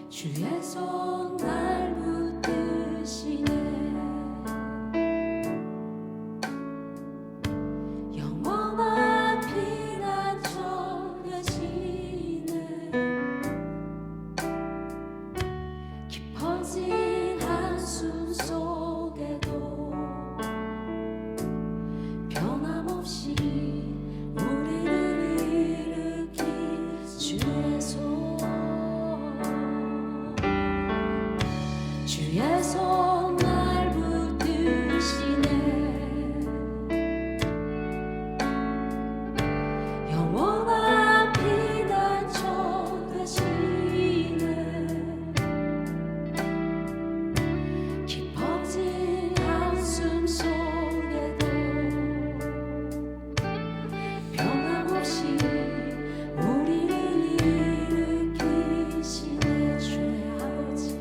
주의 손 날 붙드시네. 영원한 피난처 되시네. 깊어진 한숨 속에도 변함없이 우리를 일으킨 주의 손. 주의 손 날 붙드시네. 영원한 피난처 되시네. 깊어진 한숨 속에도 변함없이 우리를 일으키시네. 주의 아버지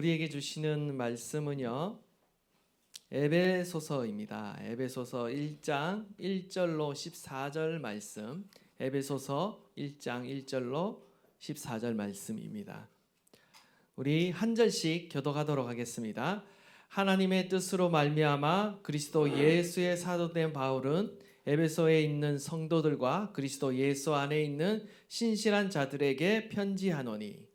우리에게 주시는 말씀은요, 에베소서입니다. 에베소서 1장 1절로 14절 말씀, 에베소서 1장 1절로 14절 말씀입니다. 우리 한 절씩 교독하도록 하겠습니다. 하나님의 뜻으로 말미암아 그리스도 예수의 사도된 바울은 에베소에 있는 성도들과 그리스도 예수 안에 있는 신실한 자들에게 편지하노니,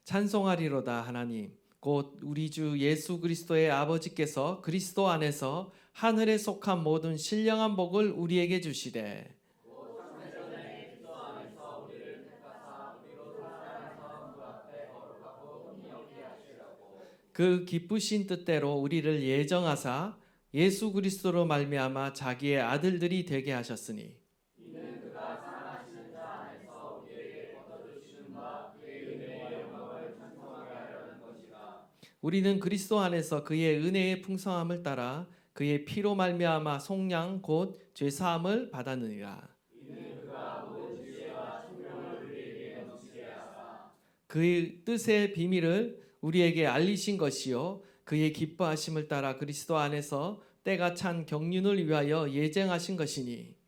찬송하리로다. 하나님 곧 우리 주 예수 그리스도의 아버지께서 그리스도 안에서 하늘에 속한 모든 신령한 복을 우리에게 주시되, 그 기쁘신 뜻대로 우리를 예정하사 예수 그리스도로 말미암아 자기의 아들들이 되게 하셨으니, 우리는 그리스도 안에서 그의 은혜의 풍성함을 따라 그의 피로 말미암아 속량 곧 죄사함을 받았느니라. 그의 뜻의 비밀을 우리에게 알리신 것이요 그의 기뻐하심을 따라 그리스도 안에서 때가 찬 경륜을 위하여 예정하신 것이니,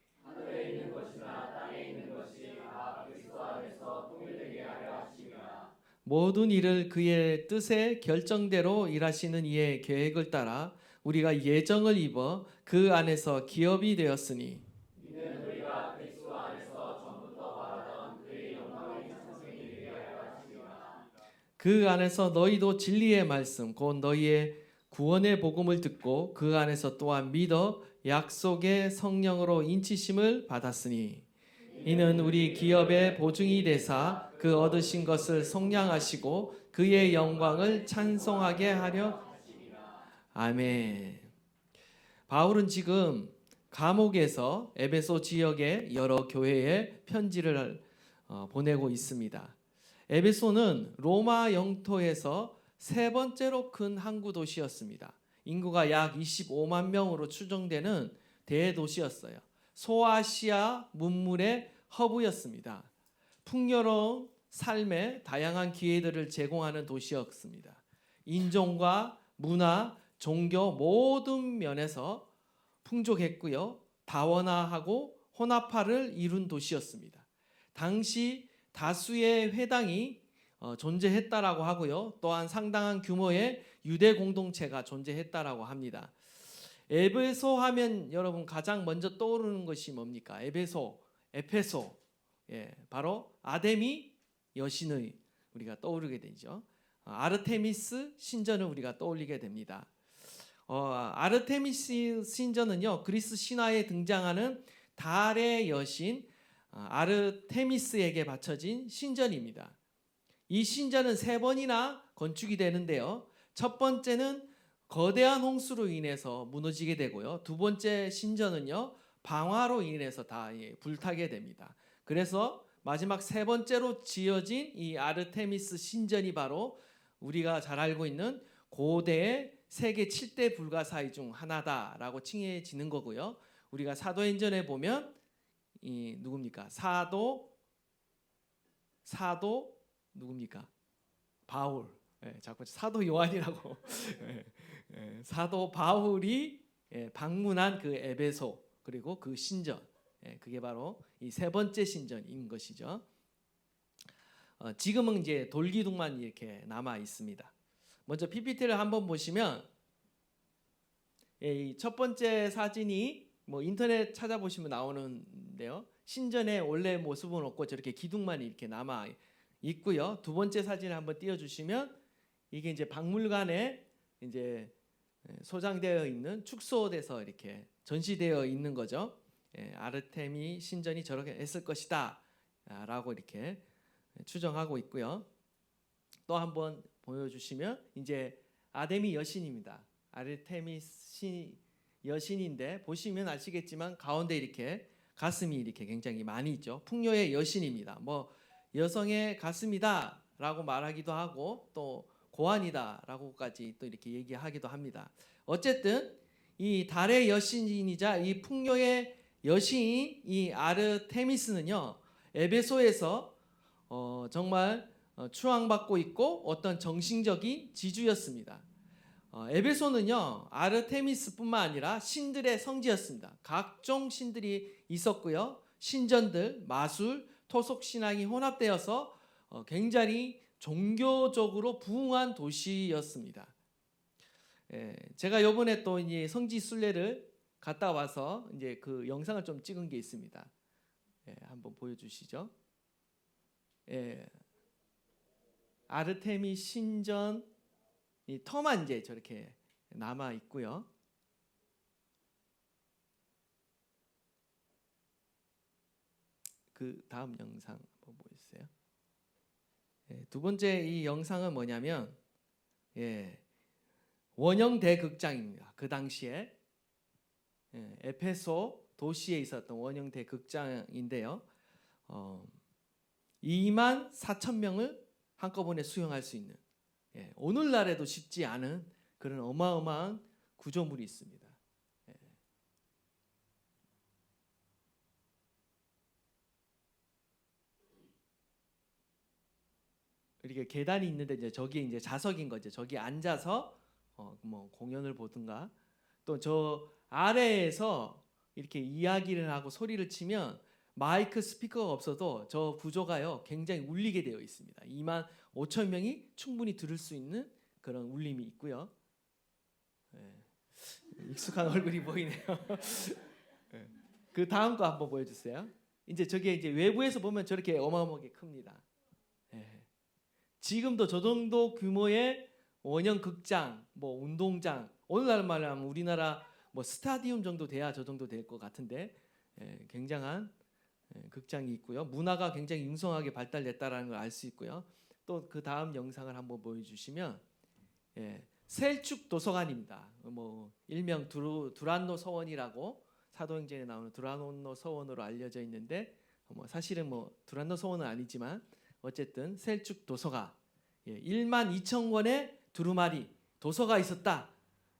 모든 일을 그의 뜻의 결정대로 일하시는 이의 계획을 따라 우리가 예정을 입어 그 안에서 기업이 되었으니, 그 안에서 너희도 진리의 말씀 곧 너희의 구원의 복음을 듣고 그 안에서 또한 믿어 약속의 성령으로 인치심을 받았으니, 이는 우리 기업의 보증이 되사 그 얻으신 것을 속량하시고 그의 영광을 찬송하게 하려. 아멘. 바울은 지금 감옥에서 에베소 지역의 여러 교회에 편지를 보내고 있습니다. 에베소는 로마 영토에서 세 번째로 큰 항구 도시였습니다. 인구가 약 25만 명으로 추정되는 대도시였어요. 소아시아 문물의 허브였습니다. 풍요로운 삶의 다양한 기회들을 제공하는 도시였습니다. 인종과 문화, 종교 모든 면에서 풍족했고요. 다원화하고 혼합화를 이룬 도시였습니다. 당시 다수의 회당이 존재했다라고 하고요. 또한 상당한 규모의 유대 공동체가 존재했다라고 합니다. 에베소 하면 여러분 가장 먼저 떠오르는 것이 뭡니까? 에페소. 바로 아데미 여신의 우리가 떠오르게 되죠. 아르테미스 신전을 우리가 떠올리게 됩니다. 아르테미스 신전은요, 그리스 신화에 등장하는 달의 여신 아르테미스에게 바쳐진 신전입니다. 이 신전은 세 번이나 건축이 되는데요. 첫 번째는 거대한 홍수로 인해서 무너지게 되고요. 두 번째 신전은요, 방화로 인해서 다 불타게 됩니다. 그래서 마지막 세 번째로 지어진 이 아르테미스 신전이 바로 우리가 잘 알고 있는 고대의 세계 7대 불가사의 중 하나다라고 칭해지는 거고요. 우리가 사도행전에 보면 이 누굽니까? 사도 누굽니까? 바울. 자꾸 사도 요한이라고. 사도 바울이 방문한 그 에베소 그리고 그 신전, 그게 바로 이 세 번째 신전인 것이죠. 지금은 이제 돌기둥만 이렇게 남아 있습니다. 먼저 PPT를 한번 보시면 이 첫 번째 사진이 뭐 인터넷 찾아보시면 나오는데요. 신전의 원래 모습은 없고 저렇게 기둥만 이렇게 남아 있고요. 두 번째 사진을 한번 띄워주시면 이게 이제 박물관에 이제 소장되어 있는 축소돼서 이렇게 전시되어 있는 거죠. 아르테미 신전이 저렇게 했을 것이다라고 이렇게 추정하고 있고요. 또 한번 보여주시면 이제 아데미 여신입니다. 아르테미스 여신인데 보시면 아시겠지만 가운데 이렇게 가슴이 이렇게 굉장히 많이 있죠. 풍요의 여신입니다. 뭐 여성의 가슴이다라고 말하기도 하고 또 고환이다라고까지 또 이렇게 얘기하기도 합니다. 어쨌든 이 달의 여신이자 이 풍요의 여신 이 아르테미스는요 에베소에서 정말 추앙받고 있고 어떤 정신적인 지주였습니다. 에베소는요 아르테미스뿐만 아니라 신들의 성지였습니다. 각종 신들이 있었고요. 신전들, 마술, 토속 신앙이 혼합되어서 굉장히 종교적으로 부흥한 도시였습니다. 제가 이번에 또 이제 성지 순례를 갔다 와서 이제 그 영상을 좀 찍은 게 있습니다. 한번 보여주시죠. 아르테미 신전 이 터만 이제 저렇게 남아 있고요. 그 다음 영상 한번 보여주세요. 두 번째 이 영상은 뭐냐면 원형 대극장입니다. 그 당시에 에페소 도시에 있었던 원형 대극장인데요. 2만 4천 명을 한꺼번에 수용할 수 있는 오늘날에도 쉽지 않은 그런 어마어마한 구조물이 있습니다. 이렇게 계단이 있는데 이제 저기 이제 좌석인 거죠. 저기 앉아서 뭐 공연을 보든가 또 저 아래에서 이렇게 이야기를 하고 소리를 치면 마이크 스피커가 없어도 저 구조가요 굉장히 울리게 되어 있습니다. 2만 5천 명이 충분히 들을 수 있는 그런 울림이 있고요. 익숙한 얼굴이 보이네요. 그 다음 거 한번 보여주세요. 이제 저게 이제 외부에서 보면 저렇게 어마어마하게 큽니다. 지금도 저 정도 규모의 원형 극장, 뭐 운동장, 오늘날 말하면 우리나라 뭐 스타디움 정도 돼야 저 정도 될 것 같은데 굉장한 극장이 있고요. 문화가 굉장히 융성하게 발달됐다라는 걸 알 수 있고요. 또 그 다음 영상을 한번 보여주시면 셀축 도서관입니다. 뭐 일명 두란노 서원이라고 사도행전에 나오는 두란노 서원으로 알려져 있는데 뭐 사실은 뭐 두란노 서원은 아니지만 어쨌든 셀축 도서관 1만 2천 권의 두루마리 도서가 있었다.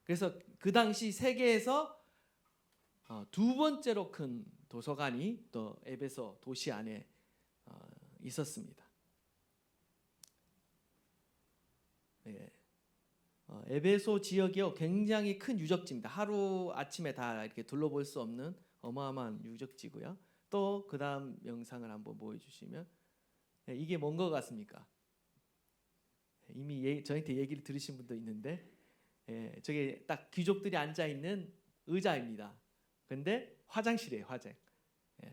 그래서 그 당시 세계에서 두 번째로 큰 도서관이 또 에베소 도시 안에 있었습니다. 에베소 지역이요 굉장히 큰 유적지입니다. 하루 아침에 다 이렇게 둘러볼 수 없는 어마어마한 유적지고요. 또 그 다음 영상을 한번 보여주시면 이게 뭔 것 같습니까? 이미 저한테 얘기를 들으신 분도 있는데 저게 딱 귀족들이 앉아 있는 의자입니다. 근데 화장실이에요, 화장.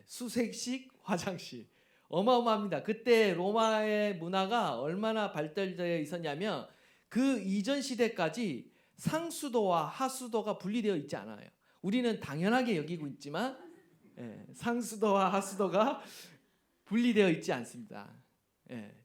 수색식 화장실. 어마어마합니다. 그때 로마의 문화가 얼마나 발달되어 있었냐면 그 이전 시대까지 상수도와 하수도가 분리되어 있지 않아요. 우리는 당연하게 여기고 있지만 상수도와 하수도가 분리되어 있지 않습니다.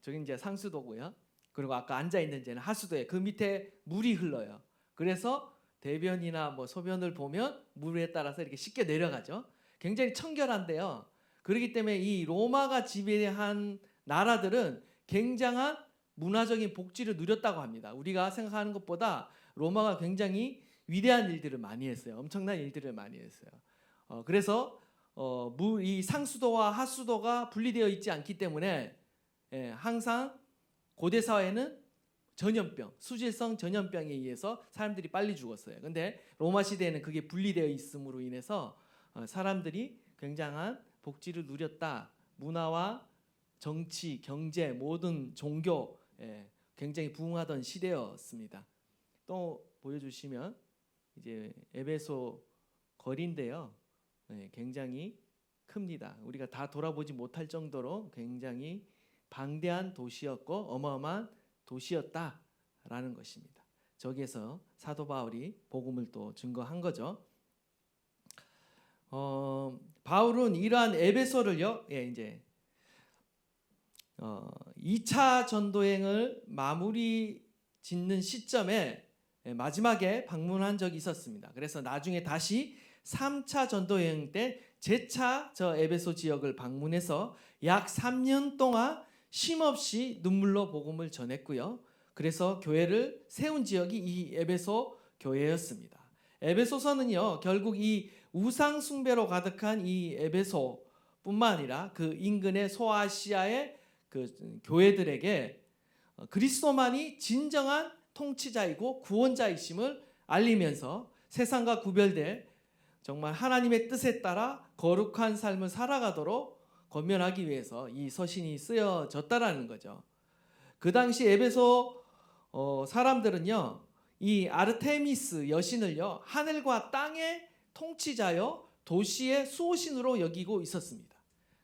저기 이제 상수도고요. 그리고 아까 앉아 있는 데는 하수도에 그 밑에 물이 흘러요. 그래서 대변이나 뭐 소변을 보면 물에 따라서 이렇게 쉽게 내려가죠. 굉장히 청결한데요. 그렇기 때문에 이 로마가 지배한 나라들은 굉장한 문화적인 복지를 누렸다고 합니다. 우리가 생각하는 것보다 로마가 굉장히 위대한 일들을 많이 했어요. 엄청난 일들을 많이 했어요. 그래서 이 상수도와 하수도가 분리되어 있지 않기 때문에 항상 고대 사회는 전염병, 수질성 전염병에 의해서 사람들이 빨리 죽었어요. 근데 로마 시대에는 그게 분리되어 있음으로 인해서 사람들이 굉장한 복지를 누렸다. 문화와 정치, 경제, 모든 종교 굉장히 부흥하던 시대였습니다. 또 보여주시면 이제 에베소 거리인데요. 굉장히 큽니다. 우리가 다 돌아보지 못할 정도로 굉장히 방대한 도시였고 어마어마한 도시였다라는 것입니다. 저기에서 사도 바울이 복음을 또 증거한 거죠. 바울은 이러한 에베소를요, 이제 2차 전도행을 마무리 짓는 시점에 마지막에 방문한 적이 있었습니다. 그래서 나중에 다시 3차 전도여행 때 재차 저 에베소 지역을 방문해서 약 3년 동안 쉼없이 눈물로 복음을 전했고요. 그래서 교회를 세운 지역이 이 에베소 교회였습니다. 에베소서는요 결국 이 우상 숭배로 가득한 이 에베소뿐만 아니라 그 인근의 소아시아의 그 교회들에게 그리스도만이 진정한 통치자이고 구원자이심을 알리면서 세상과 구별될 정말 하나님의 뜻에 따라 거룩한 삶을 살아가도록 권면하기 위해서 이 서신이 쓰여졌다라는 거죠. 그 당시 에베소 사람들은요, 이 아르테미스 여신을요, 하늘과 땅의 통치자여 도시의 수호신으로 여기고 있었습니다.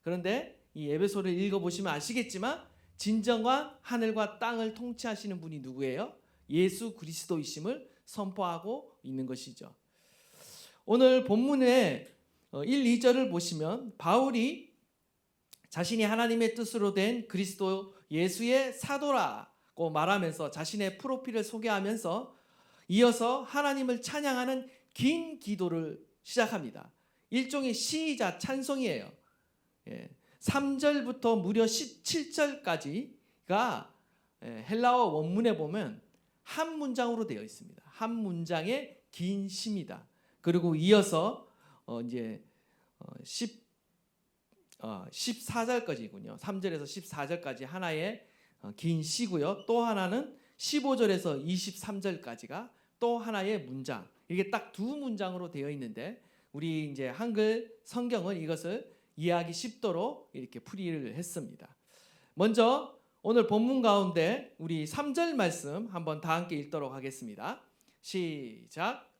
그런데 이 에베소를 읽어보시면 아시겠지만 진정한 하늘과 땅을 통치하시는 분이 누구예요? 예수 그리스도이심을 선포하고 있는 것이죠. 오늘 본문의 1, 2절을 보시면 바울이 자신이 하나님의 뜻으로 된 그리스도 예수의 사도라고 말하면서 자신의 프로필을 소개하면서 이어서 하나님을 찬양하는 긴 기도를 시작합니다. 일종의 시이자 찬송이에요. 3절부터 무려 17절까지가 헬라어 원문에 보면 한 문장으로 되어 있습니다. 한 문장의 긴 시입니다. 그리고 이어서 이제 14절까지군요. 3절에서 14절까지 하나의 긴 시고요. 또 하나는 15절에서 23절까지가 또 하나의 문장. 이게 딱 두 문장으로 되어 있는데 우리 이제 한글 성경은 이것을 이해하기 쉽도록 이렇게 풀이를 했습니다. 먼저 오늘 본문 가운데 우리 3절 말씀 한번 다 함께 읽도록 하겠습니다. 시작.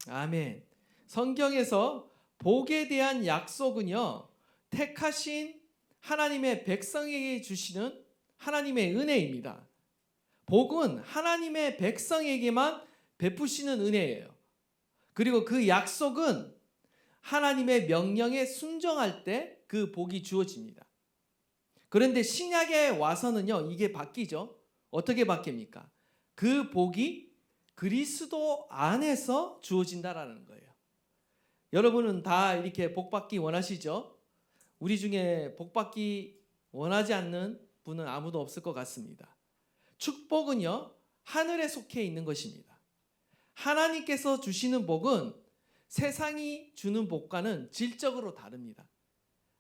아멘. 성경에서 복에 대한 약속은요, 택하신 하나님의 백성에게 주시는 하나님의 은혜입니다. 복은 하나님의 백성에게만 베푸시는 은혜예요. 그리고 그 약속은 하나님의 명령에 순종할 때 그 복이 주어집니다. 그런데 신약에 와서는요, 이게 바뀌죠. 어떻게 바뀝니까? 그 복이 그리스도 안에서 주어진다라는 거예요. 여러분은 다 이렇게 복 받기 원하시죠? 우리 중에 복 받기 원하지 않는 분은 아무도 없을 것 같습니다. 축복은요, 하늘에 속해 있는 것입니다. 하나님께서 주시는 복은 세상이 주는 복과는 질적으로 다릅니다.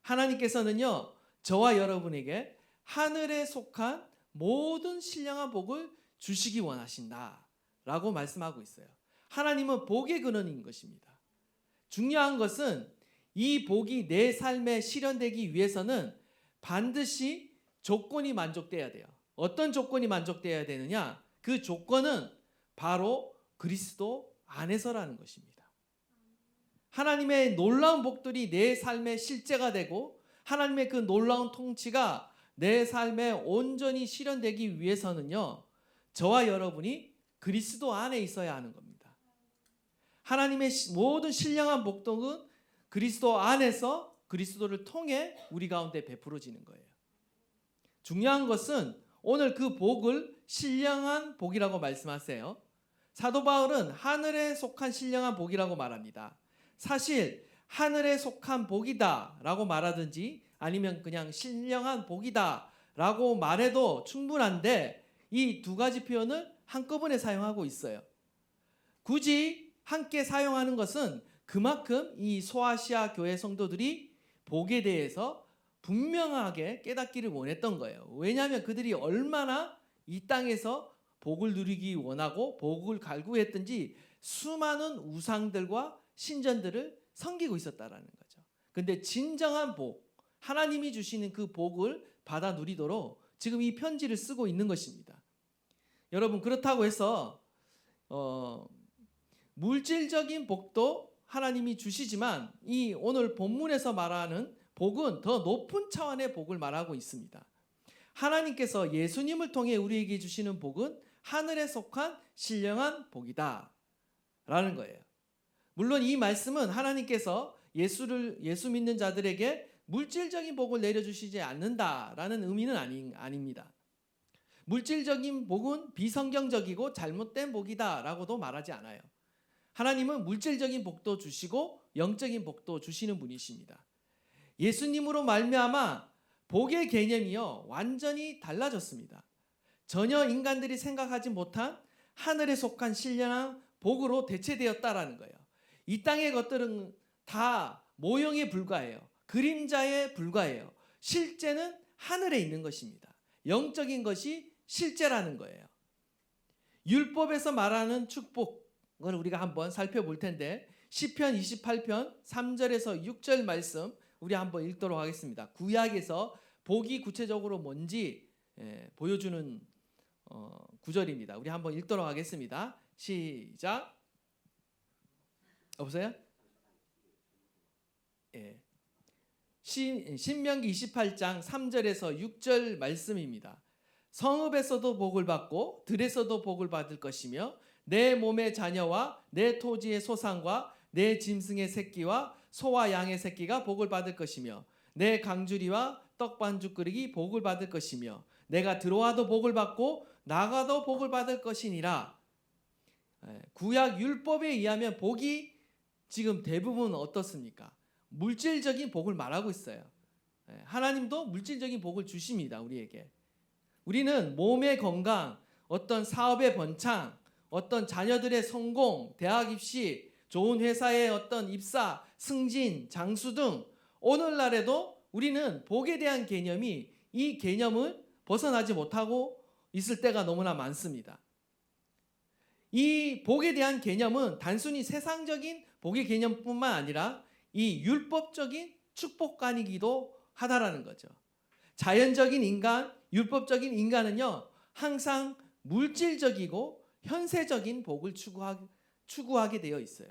하나님께서는요, 저와 여러분에게 하늘에 속한 모든 신령한 복을 주시기 원하신다라고 말씀하고 있어요. 하나님은 복의 근원인 것입니다. 중요한 것은 이 복이 내 삶에 실현되기 위해서는 반드시 조건이 만족돼야 돼요. 어떤 조건이 만족돼야 되느냐? 그 조건은 바로 그리스도 안에서라는 것입니다. 하나님의 놀라운 복들이 내 삶의 실제가 되고 하나님의 그 놀라운 통치가 내 삶에 온전히 실현되기 위해서는요, 저와 여러분이 그리스도 안에 있어야 하는 겁니다. 하나님의 모든 신령한 복들은 그리스도 안에서 그리스도를 통해 우리 가운데 베풀어지는 거예요. 중요한 것은 오늘 그 복을 신령한 복이라고 말씀하세요. 사도 바울은 하늘에 속한 신령한 복이라고 말합니다. 사실 하늘에 속한 복이다 라고 말하든지 아니면 그냥 신령한 복이다 라고 말해도 충분한데 이 두 가지 표현을 한꺼번에 사용하고 있어요. 굳이 함께 사용하는 것은 그만큼 이 소아시아 교회 성도들이 복에 대해서 분명하게 깨닫기를 원했던 거예요. 왜냐하면 그들이 얼마나 이 땅에서 복을 누리기 원하고 복을 갈구했든지 수많은 우상들과 신전들을 섬기고 있었다라는 거죠. 근데 진정한 복, 하나님이 주시는 그 복을 받아 누리도록 지금 이 편지를 쓰고 있는 것입니다. 여러분, 그렇다고 해서 물질적인 복도 하나님이 주시지만 이 오늘 본문에서 말하는 복은 더 높은 차원의 복을 말하고 있습니다. 하나님께서 예수님을 통해 우리에게 주시는 복은 하늘에 속한 신령한 복이다 라는 거예요. 물론 이 말씀은 하나님께서 예수 믿는 자들에게 물질적인 복을 내려주시지 않는다라는 의미는 아닙니다. 물질적인 복은 비성경적이고 잘못된 복이다라고도 말하지 않아요. 하나님은 물질적인 복도 주시고 영적인 복도 주시는 분이십니다. 예수님으로 말미암아 복의 개념이요 완전히 달라졌습니다. 전혀 인간들이 생각하지 못한 하늘에 속한 신령한 복으로 대체되었다라는 거예요. 이 땅의 것들은 다 모형에 불과해요. 그림자에 불과해요. 실제는 하늘에 있는 것입니다. 영적인 것이 실제라는 거예요. 율법에서 말하는 축복을 우리가 한번 살펴볼 텐데 시편 28편 3절에서 6절 말씀 우리 한번 읽도록 하겠습니다. 구약에서 복이 구체적으로 뭔지 보여주는 구절입니다. 우리 한번 읽도록 하겠습니다. 시작. 없어요? 신명기 28장 3절에서 6절 말씀입니다. 성읍에서도 복을 받고 들에서도 복을 받을 것이며 내 몸의 자녀와 내 토지의 소산과 내 짐승의 새끼와 소와 양의 새끼가 복을 받을 것이며 내 강주리와 떡반죽 그릇이 복을 받을 것이며 내가 들어와도 복을 받고 나가도 복을 받을 것이니라. 구약 율법에 의하면 복이 지금 대부분 어떻습니까? 물질적인 복을 말하고 있어요. 하나님도 물질적인 복을 주십니다. 우리에게. 우리는 몸의 건강, 어떤 사업의 번창, 어떤 자녀들의 성공, 대학 입시, 좋은 회사의 어떤 입사, 승진, 장수 등 오늘날에도 우리는 복에 대한 개념이 이 개념을 벗어나지 못하고 있을 때가 너무나 많습니다. 이 복에 대한 개념은 단순히 세상적인 복의 개념뿐만 아니라 이 율법적인 축복관이기도 하다라는 거죠. 자연적인 인간, 율법적인 인간은요 항상 물질적이고 현세적인 복을 추구하게 되어 있어요.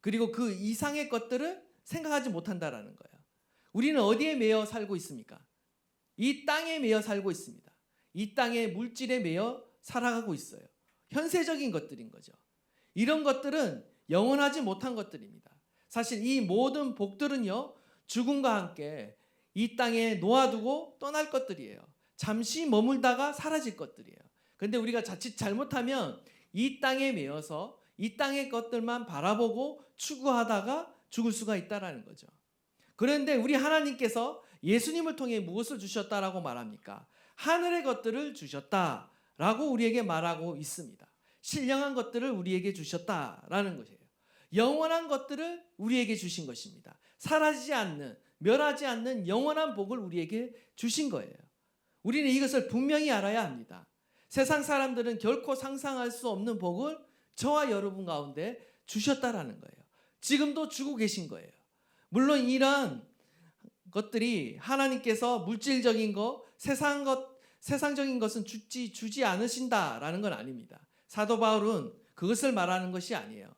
그리고 그 이상의 것들을 생각하지 못한다라는 거예요. 우리는 어디에 매여 살고 있습니까? 이 땅에 매여 살고 있습니다. 이 땅의 물질에 매여 살아가고 있어요. 현세적인 것들인 거죠. 이런 것들은 영원하지 못한 것들입니다. 사실 이 모든 복들은요 죽음과 함께 이 땅에 놓아두고 떠날 것들이에요. 잠시 머물다가 사라질 것들이에요. 그런데 우리가 자칫 잘못하면 이 땅에 매여서 이 땅의 것들만 바라보고 추구하다가 죽을 수가 있다라는 거죠. 그런데 우리 하나님께서 예수님을 통해 무엇을 주셨다라고 말합니까? 하늘의 것들을 주셨다라고 우리에게 말하고 있습니다. 신령한 것들을 우리에게 주셨다라는 것이에요. 영원한 것들을 우리에게 주신 것입니다. 사라지지 않는, 멸하지 않는 영원한 복을 우리에게 주신 거예요. 우리는 이것을 분명히 알아야 합니다. 세상 사람들은 결코 상상할 수 없는 복을 저와 여러분 가운데 주셨다라는 거예요. 지금도 주고 계신 거예요. 물론 이런 것들이 하나님께서 물질적인 것, 세상적인 것은 주지 않으신다라는 건 아닙니다. 사도 바울은 그것을 말하는 것이 아니에요.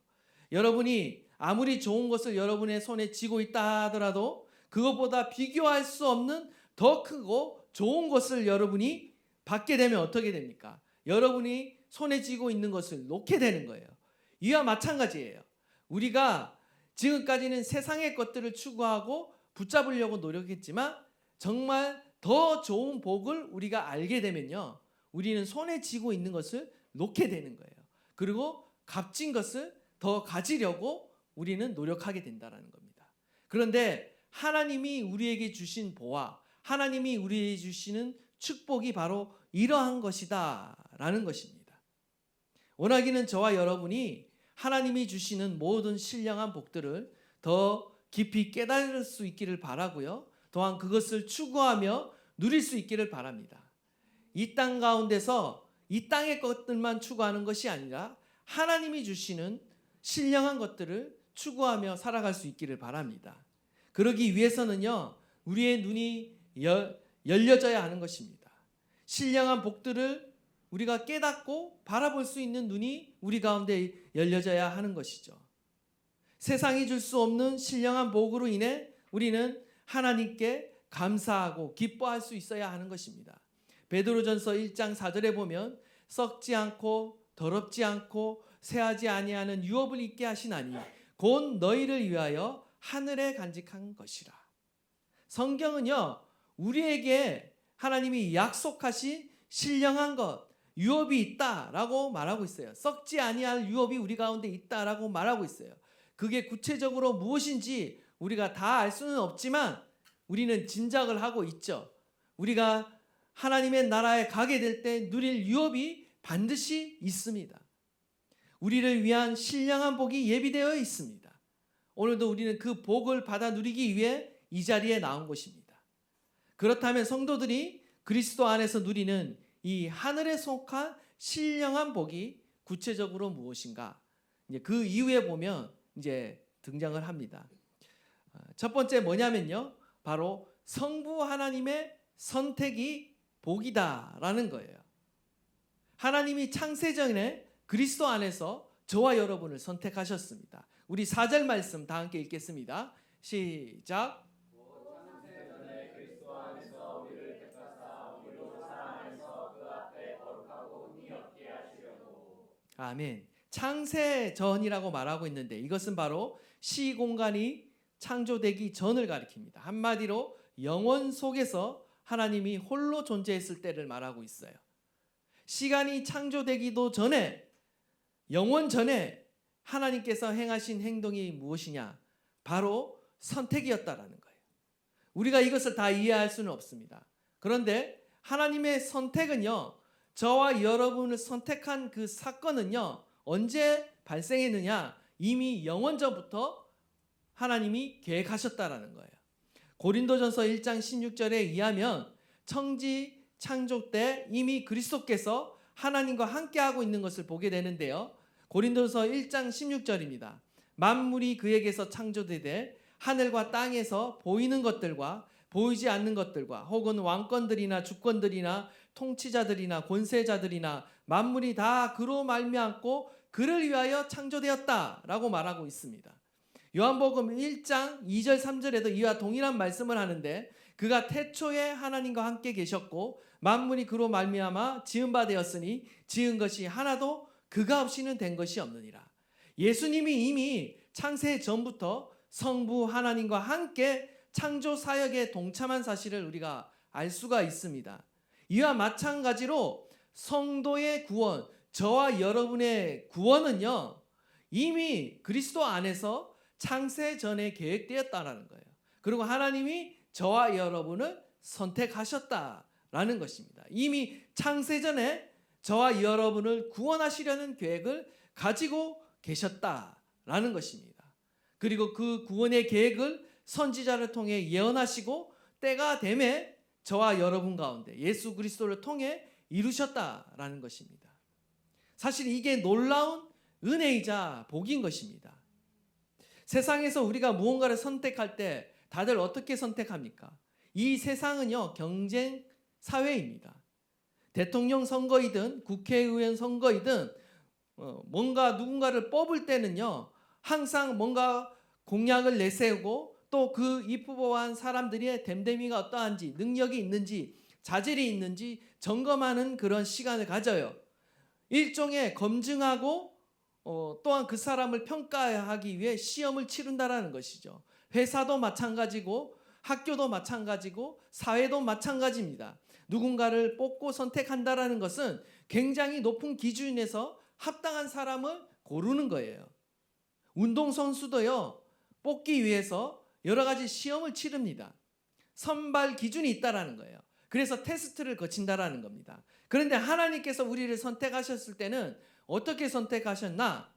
여러분이 아무리 좋은 것을 여러분의 손에 쥐고 있다 하더라도 그것보다 비교할 수 없는 더 크고 좋은 것을 여러분이 받게 되면 어떻게 됩니까? 여러분이 손에 쥐고 있는 것을 놓게 되는 거예요. 이와 마찬가지예요. 우리가 지금까지는 세상의 것들을 추구하고 붙잡으려고 노력했지만 정말 더 좋은 복을 우리가 알게 되면요. 우리는 손에 쥐고 있는 것을 놓게 되는 거예요. 그리고 값진 것을 더 가지려고 우리는 노력하게 된다는 겁니다. 그런데 하나님이 우리에게 주신 보화, 하나님이 우리에게 주시는 축복이 바로 이러한 것이다라는 것입니다. 원하기는 저와 여러분이 하나님이 주시는 모든 신령한 복들을 더 깊이 깨달을 수 있기를 바라고요. 또한 그것을 추구하며 누릴 수 있기를 바랍니다. 이 땅 가운데서 이 땅의 것들만 추구하는 것이 아니라 하나님이 주시는 신령한 것들을 추구하며 살아갈 수 있기를 바랍니다. 그러기 위해서는요, 우리의 눈이 열려져야 하는 것입니다. 신령한 복들을 우리가 깨닫고 바라볼 수 있는 눈이 우리 가운데 열려져야 하는 것이죠. 세상이 줄 수 없는 신령한 복으로 인해 우리는 하나님께 감사하고 기뻐할 수 있어야 하는 것입니다. 베드로전서 1장 4절에 보면 썩지 않고 더럽지 않고 새하지 아니하는 유업을 입게 하시나니 곧 너희를 위하여 하늘에 간직한 것이라. 성경은요, 우리에게 하나님이 약속하신 신령한 것, 유업이 있다라고 말하고 있어요. 썩지 아니할 유업이 우리 가운데 있다라고 말하고 있어요. 그게 구체적으로 무엇인지 우리가 다 알 수는 없지만 우리는 짐작을 하고 있죠. 우리가 하나님의 나라에 가게 될 때 누릴 유업이 반드시 있습니다. 우리를 위한 신령한 복이 예비되어 있습니다. 오늘도 우리는 그 복을 받아 누리기 위해 이 자리에 나온 것입니다. 그렇다면 성도들이 그리스도 안에서 누리는 이 하늘에 속한 신령한 복이 구체적으로 무엇인가? 이제 그 이후에 보면 이제 등장을 합니다. 첫 번째 뭐냐면요, 바로 성부 하나님의 선택이 복이다라는 거예요. 하나님이 창세전에 그리스도 안에서 저와 여러분을 선택하셨습니다. 우리 4절 말씀 다 함께 읽겠습니다. 시작. 아멘. 창세전이라고 말하고 있는데 이것은 바로 시공간이 창조되기 전을 가리킵니다. 한마디로 영원 속에서 하나님이 홀로 존재했을 때를 말하고 있어요. 시간이 창조되기도 전에, 영원 전에 하나님께서 행하신 행동이 무엇이냐? 바로 선택이었다라는 거예요. 우리가 이것을 다 이해할 수는 없습니다. 그런데 하나님의 선택은요, 저와 여러분을 선택한 그 사건은요, 언제 발생했느냐? 이미 영원 전부터 하나님이 계획하셨다라는 거예요. 고린도전서 1장 16절에 의하면 청지 창조 때 이미 그리스도께서 하나님과 함께하고 있는 것을 보게 되는데요. 고린도서 1장 16절입니다. 만물이 그에게서 창조되되 하늘과 땅에서 보이는 것들과 보이지 않는 것들과 혹은 왕권들이나 주권들이나 통치자들이나 권세자들이나 만물이 다 그로 말미암고 그를 위하여 창조되었다라고 말하고 있습니다. 요한복음 1장 2절 3절에도 이와 동일한 말씀을 하는데 그가 태초에 하나님과 함께 계셨고 만물이 그로 말미암아 지은 바 되었으니 지은 것이 하나도 그가 없이는 된 것이 없느니라. 예수님이 이미 창세 전부터 성부 하나님과 함께 창조 사역에 동참한 사실을 우리가 알 수가 있습니다. 이와 마찬가지로 성도의 구원, 저와 여러분의 구원은요, 이미 그리스도 안에서 창세 전에 계획되었다라는 거예요. 그리고 하나님이 저와 여러분을 선택하셨다라는 것입니다. 이미 창세 전에 저와 여러분을 구원하시려는 계획을 가지고 계셨다라는 것입니다. 그리고 그 구원의 계획을 선지자를 통해 예언하시고 때가 되매 저와 여러분 가운데 예수 그리스도를 통해 이루셨다라는 것입니다. 사실 이게 놀라운 은혜이자 복인 것입니다. 세상에서 우리가 무언가를 선택할 때 다들 어떻게 선택합니까? 이 세상은요, 경쟁 사회입니다. 대통령 선거이든 국회의원 선거이든 뭔가 누군가를 뽑을 때는요, 항상 뭔가 공약을 내세우고 또 그 입후보한 사람들의 됨됨이가 어떠한지, 능력이 있는지, 자질이 있는지 점검하는 그런 시간을 가져요. 일종의 검증하고 또한 그 사람을 평가하기 위해 시험을 치른다라는 것이죠. 회사도 마찬가지고 학교도 마찬가지고 사회도 마찬가지입니다. 누군가를 뽑고 선택한다라는 것은 굉장히 높은 기준에서 합당한 사람을 고르는 거예요. 운동선수도요, 뽑기 위해서 여러 가지 시험을 치릅니다. 선발 기준이 있다라는 거예요. 그래서 테스트를 거친다라는 겁니다. 그런데 하나님께서 우리를 선택하셨을 때는 어떻게 선택하셨나?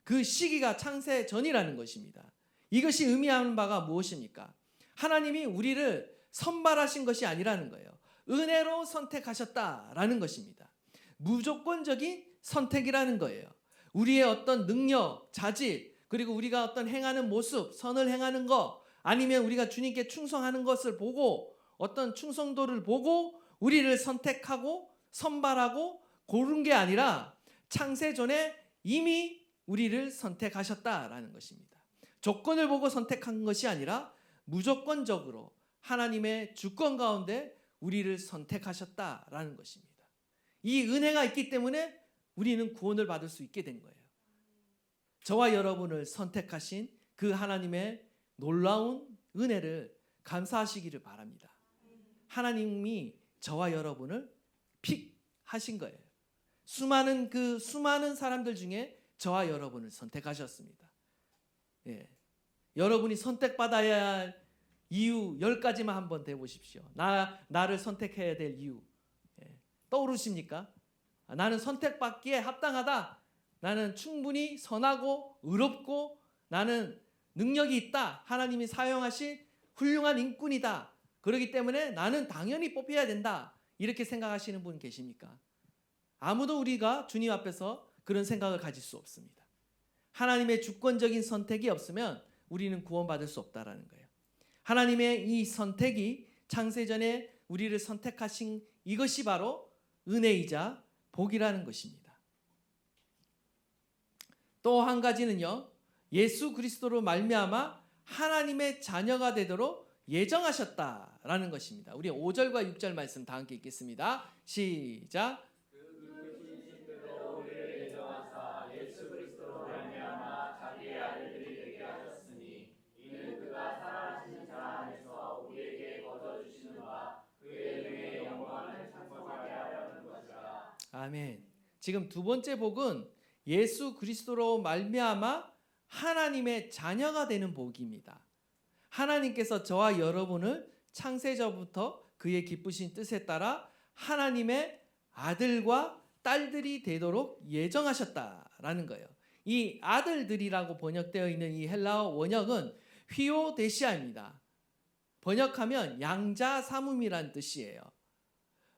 그 시기가 창세 전이라는 것입니다. 이것이 의미하는 바가 무엇입니까? 하나님이 우리를 선발하신 것이 아니라는 거예요. 은혜로 선택하셨다라는 것입니다. 무조건적인 선택이라는 거예요. 우리의 어떤 능력, 자질, 그리고 우리가 어떤 행하는 모습, 선을 행하는 것, 아니면 우리가 주님께 충성하는 것을 보고 어떤 충성도를 보고 우리를 선택하고 선발하고 고른 게 아니라 창세 전에 이미 우리를 선택하셨다라는 것입니다. 조건을 보고 선택한 것이 아니라 무조건적으로 하나님의 주권 가운데 우리를 선택하셨다라는 것입니다. 이 은혜가 있기 때문에 우리는 구원을 받을 수 있게 된 거예요. 저와 여러분을 선택하신 그 하나님의 놀라운 은혜를 감사하시기를 바랍니다. 하나님이 저와 여러분을 픽하신 거예요. 수많은 사람들 중에 저와 여러분을 선택하셨습니다. 예. 여러분이 선택받아야 할 이유 10가지만 한번 대보십시오. 나를 선택해야 될 이유. 떠오르십니까? 나는 선택받기에 합당하다. 나는 충분히 선하고 의롭고 나는 능력이 있다. 하나님이 사용하신 훌륭한 인꾼이다. 그렇기 때문에 나는 당연히 뽑혀야 된다. 이렇게 생각하시는 분 계십니까? 아무도 우리가 주님 앞에서 그런 생각을 가질 수 없습니다. 하나님의 주권적인 선택이 없으면 우리는 구원받을 수 없다라는 거예요. 하나님의 이 선택이 창세전에 우리를 선택하신 이것이 바로 은혜이자 복이라는 것입니다. 또 한 가지는요. 예수 그리스도로 말미암아 하나님의 자녀가 되도록 예정하셨다라는 것입니다. 우리 5절과 6절 말씀 다 함께 읽겠습니다. 시작. 아멘. 지금 두 번째 복은 예수 그리스도로 말미암아 하나님의 자녀가 되는 복입니다. 하나님께서 저와 여러분을 창세전부터 그의 기쁘신 뜻에 따라 하나님의 아들과 딸들이 되도록 예정하셨다라는 거예요. 이 아들들이라고 번역되어 있는 이 헬라어 원역은 휘오데시아입니다. 번역하면 양자 삼음이란 뜻이에요.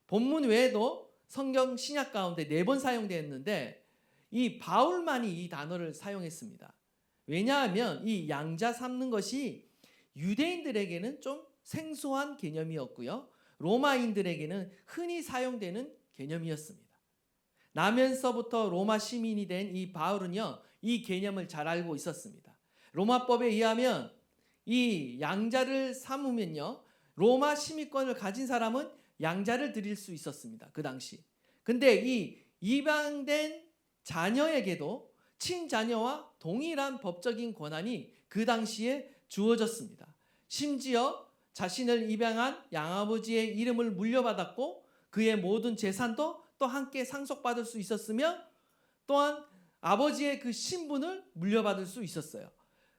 본문 외에도 성경 신약 가운데 4번 사용되었는데 이 바울만이 이 단어를 사용했습니다. 왜냐하면 이 양자 삼는 것이 유대인들에게는 좀 생소한 개념이었고요. 로마인들에게는 흔히 사용되는 개념이었습니다. 나면서부터 로마 시민이 된 이 바울은요, 이 개념을 잘 알고 있었습니다. 로마법에 의하면 이 양자를 삼으면요, 로마 시민권을 가진 사람은 양자를 드릴 수 있었습니다. 그 당시. 근데 이 입양된 자녀에게도 친자녀와 동일한 법적인 권한이 그 당시에 주어졌습니다. 심지어 자신을 입양한 양아버지의 이름을 물려받았고 그의 모든 재산도 또 함께 상속받을 수 있었으며 또한 아버지의 그 신분을 물려받을 수 있었어요.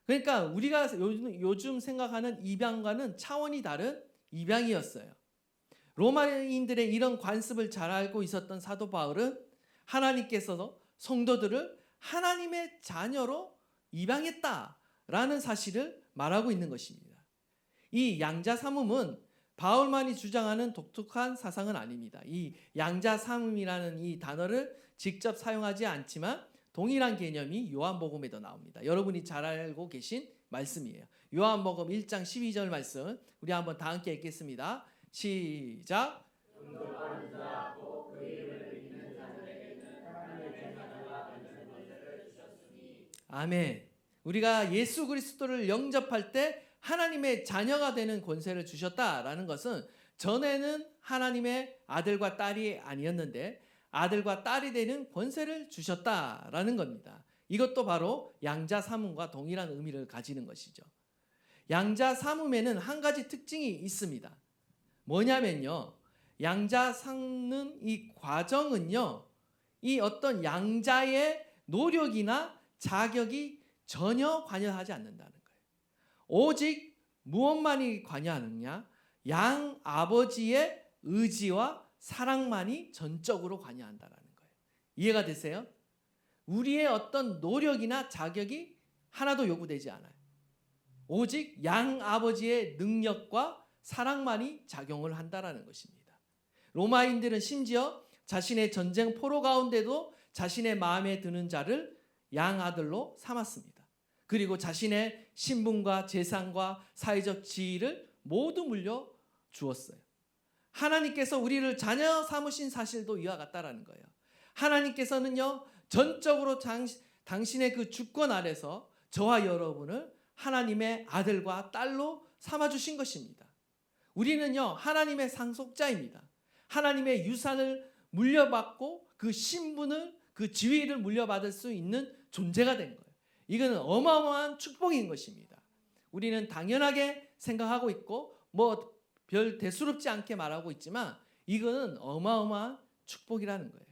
그러니까 우리가 요즘 생각하는 입양과는 차원이 다른 입양이었어요. 로마인들의 이런 관습을 잘 알고 있었던 사도 바울은 하나님께서 성도들을 하나님의 자녀로 입양했다라는 사실을 말하고 있는 것입니다. 이 양자 삼음은 바울만이 주장하는 독특한 사상은 아닙니다. 이 양자 삼음이라는 이 단어를 직접 사용하지 않지만 동일한 개념이 요한복음에도 나옵니다. 여러분이 잘 알고 계신 말씀이에요. 요한복음 1장 12절 말씀 우리 한번 다 함께 읽겠습니다. 시작. 아멘. 우리가 예수 그리스도를 영접할 때 하나님의 자녀가 되는 권세를 주셨다라는 것은 전에는 하나님의 아들과 딸이 아니었는데 아들과 딸이 되는 권세를 주셨다라는 겁니다. 이것도 바로 양자 삼음과 동일한 의미를 가지는 것이죠. 양자 삼음에는 한 가지 특징이 있습니다. 뭐냐면요, 양자 삼는 이 과정은요, 이 어떤 양자의 노력이나 자격이 전혀 관여하지 않는다는 거예요. 오직 무엇만이 관여하느냐? 양 아버지의 의지와 사랑만이 전적으로 관여한다는 거예요. 이해가 되세요? 우리의 어떤 노력이나 자격이 하나도 요구되지 않아요. 오직 양 아버지의 능력과 사랑만이 작용을 한다는 것입니다. 로마인들은 심지어 자신의 전쟁 포로 가운데도 자신의 마음에 드는 자를 양아들로 삼았습니다. 그리고 자신의 신분과 재산과 사회적 지위를 모두 물려 주었어요. 하나님께서 우리를 자녀 삼으신 사실도 이와 같다라는 거예요. 하나님께서는요, 전적으로 당신의 그 주권 아래서 저와 여러분을 하나님의 아들과 딸로 삼아주신 것입니다. 우리는요, 하나님의 상속자입니다. 하나님의 유산을 물려받고 그 신분을, 그 지위를 물려받을 수 있는 존재가 된 거예요. 이거는 어마어마한 축복인 것입니다. 우리는 당연하게 생각하고 있고 별 대수롭지 않게 말하고 있지만 이거는 어마어마한 축복이라는 거예요.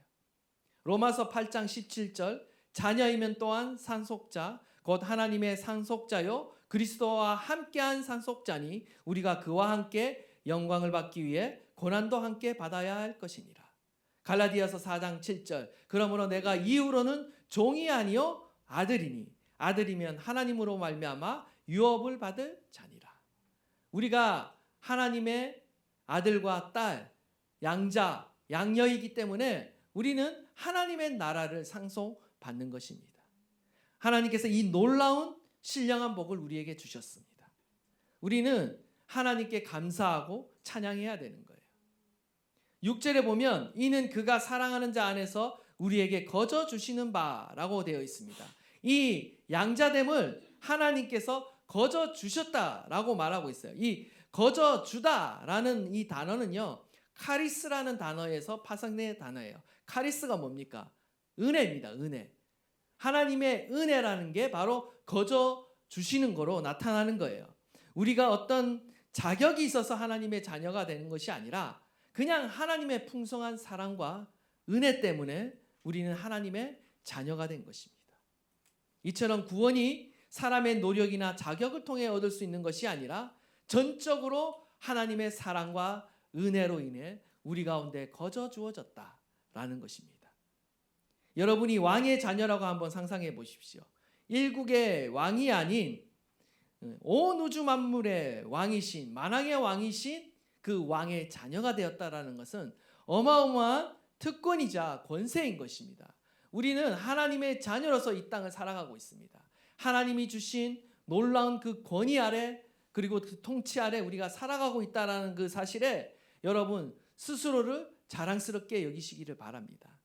로마서 8장 17절 자녀이면 또한 상속자 곧 하나님의 상속자요 그리스도와 함께한 상속자니 우리가 그와 함께 영광을 받기 위해 고난도 함께 받아야 할 것이니라. 갈라디아서 4장 7절. 그러므로 내가 이후로는 종이 아니요 아들이니 아들이면 하나님으로 말미암아 유업을 받을 자니라. 우리가 하나님의 아들과 딸, 양자, 양녀이기 때문에 우리는 하나님의 나라를 상속받는 것입니다. 하나님께서 이 놀라운 신령한 복을 우리에게 주셨습니다. 우리는 하나님께 감사하고 찬양해야 되는 거예요. 6절에 보면 이는 그가 사랑하는 자 안에서 우리에게 거저 주시는 바라고 되어 있습니다. 이 양자됨을 하나님께서 거저 주셨다라고 말하고 있어요. 이 거저 주다라는 이 단어는요, 카리스라는 단어에서 파생된 단어예요. 카리스가 뭡니까? 은혜입니다. 은혜. 하나님의 은혜라는 게 바로 거저 주시는 거로 나타나는 거예요. 우리가 어떤 자격이 있어서 하나님의 자녀가 되는 것이 아니라 그냥 하나님의 풍성한 사랑과 은혜 때문에 우리는 하나님의 자녀가 된 것입니다. 이처럼 구원이 사람의 노력이나 자격을 통해 얻을 수 있는 것이 아니라 전적으로 하나님의 사랑과 은혜로 인해 우리 가운데 거저 주어졌다라는 것입니다. 여러분이 왕의 자녀라고 한번 상상해 보십시오. 일국의 왕이 아닌 온 우주 만물의 왕이신, 만왕의 왕이신 그 왕의 자녀가 되었다라는 것은 어마어마한 특권이자 권세인 것입니다. 우리는 하나님의 자녀로서 이 땅을 살아가고 있습니다. 하나님이 주신 놀라운 그 권위 아래 그리고 그 통치 아래 우리가 살아가고 있다는 그 사실에 여러분 스스로를 자랑스럽게 여기시기를 바랍니다.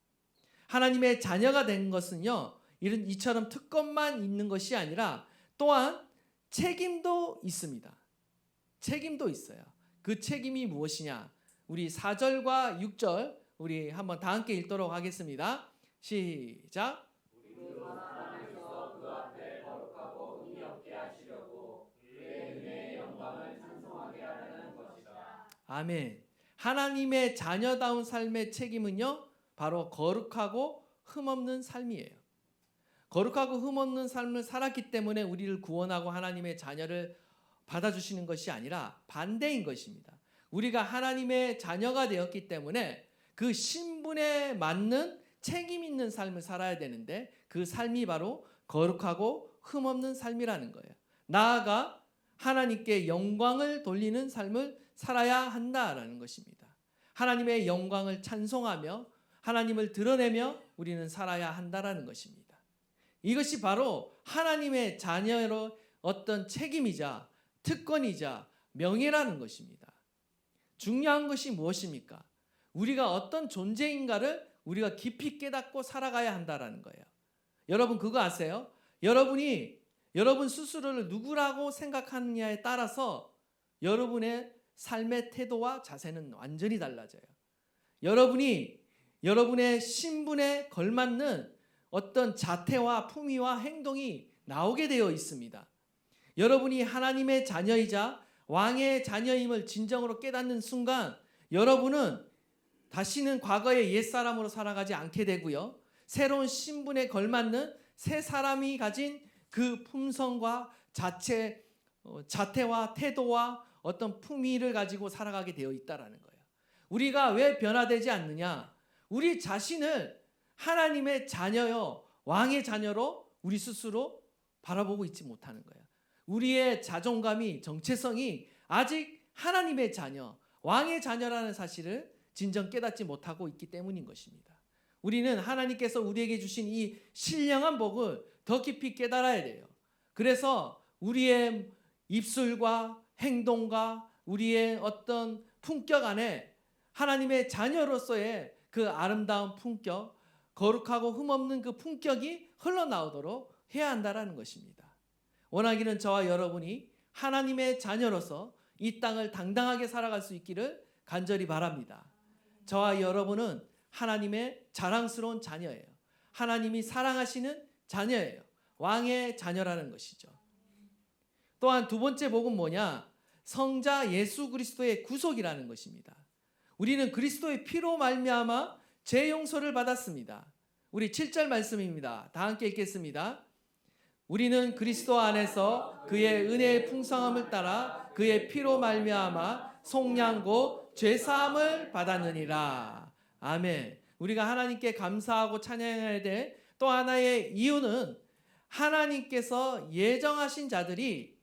하나님의 자녀가 된 것은요, 이처럼 특권만 있는 것이 아니라 또한 책임도 있습니다. 책임도 있어요. 그 책임이 무엇이냐? 우리 4절과 6절 우리 한번 다 함께 읽도록 하겠습니다. 시작. 아멘. 하나님의 자녀다운 삶의 책임은요, 바로 거룩하고 흠없는 삶이에요. 거룩하고 흠없는 삶을 살았기 때문에 우리를 구원하고 하나님의 자녀를 받아주시는 것이 아니라 반대인 것입니다. 우리가 하나님의 자녀가 되었기 때문에 그 신분에 맞는 책임 있는 삶을 살아야 되는데 그 삶이 바로 거룩하고 흠없는 삶이라는 거예요. 나아가 하나님께 영광을 돌리는 삶을 살아야 한다라는 것입니다. 하나님의 영광을 찬송하며 하나님을 드러내며 우리는 살아야 한다라는 것입니다. 이것이 바로 하나님의 자녀로 어떤 책임이자 특권이자 명예라는 것입니다. 중요한 것이 무엇입니까? 우리가 어떤 존재인가를 우리가 깊이 깨닫고 살아가야 한다라는 거예요. 여러분 그거 아세요? 여러분이 여러분 스스로를 누구라고 생각하느냐에 따라서 여러분의 삶의 태도와 자세는 완전히 달라져요. 여러분이 여러분의 신분에 걸맞는 어떤 자태와 품위와 행동이 나오게 되어 있습니다. 여러분이 하나님의 자녀이자 왕의 자녀임을 진정으로 깨닫는 순간 여러분은 다시는 과거의 옛사람으로 살아가지 않게 되고요. 새로운 신분에 걸맞는 새 사람이 가진 그 품성과 자태와 태도와 어떤 품위를 가지고 살아가게 되어 있다라는 거예요. 우리가 왜 변화되지 않느냐? 우리 자신을 하나님의 자녀요, 왕의 자녀로 우리 스스로 바라보고 있지 못하는 거예요. 우리의 자존감이, 정체성이 아직 하나님의 자녀, 왕의 자녀라는 사실을 진정 깨닫지 못하고 있기 때문인 것입니다. 우리는 하나님께서 우리에게 주신 이 신령한 복을 더 깊이 깨달아야 돼요. 그래서 우리의 입술과 행동과 우리의 어떤 품격 안에 하나님의 자녀로서의 그 아름다운 품격, 거룩하고 흠없는 그 품격이 흘러나오도록 해야 한다는 것입니다. 원하기는 저와 여러분이 하나님의 자녀로서 이 땅을 당당하게 살아갈 수 있기를 간절히 바랍니다. 저와 여러분은 하나님의 자랑스러운 자녀예요. 하나님이 사랑하시는 자녀예요. 왕의 자녀라는 것이죠. 또한 두 번째 복은 뭐냐? 성자 예수 그리스도의 구속이라는 것입니다. 우리는 그리스도의 피로 말미암아 죄 용서를 받았습니다. 우리 7절 말씀입니다. 다 함께 읽겠습니다. 우리는 그리스도 안에서 그의 은혜의 풍성함을 따라 그의 피로 말미암아 속량고 죄 사함을 받았느니라. 아멘. 우리가 하나님께 감사하고 찬양해야 될 또 하나의 이유는 하나님께서 예정하신 자들이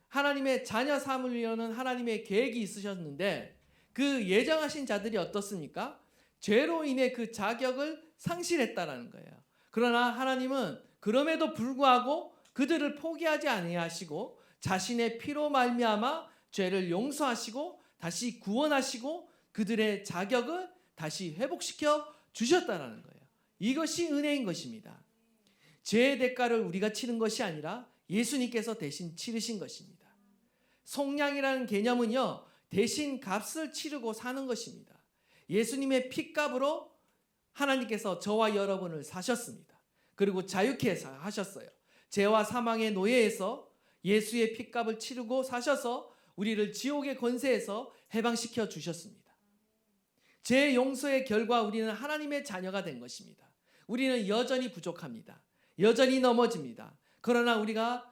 하나님의 자녀 삼으려는 하나님의 계획이 있으셨는데 그 예정하신 자들이 어떻습니까? 죄로 인해 그 자격을 상실했다라는 거예요. 그러나 하나님은 그럼에도 불구하고 그들을 포기하지 아니하시고 자신의 피로 말미암아 죄를 용서하시고 다시 구원하시고 그들의 자격을 다시 회복시켜 주셨다라는 거예요. 이것이 은혜인 것입니다. 죄의 대가를 우리가 치른 것이 아니라 예수님께서 대신 치르신 것입니다. 속량이라는 개념은요, 대신 값을 치르고 사는 것입니다. 예수님의 피값으로 하나님께서 저와 여러분을 사셨습니다. 그리고 자유케 하셨어요. 죄와 사망의 노예에서 예수의 피값을 치르고 사셔서 우리를 지옥의 권세에서 해방시켜 주셨습니다. 죄 용서의 결과 우리는 하나님의 자녀가 된 것입니다. 우리는 여전히 부족합니다. 여전히 넘어집니다. 그러나 우리가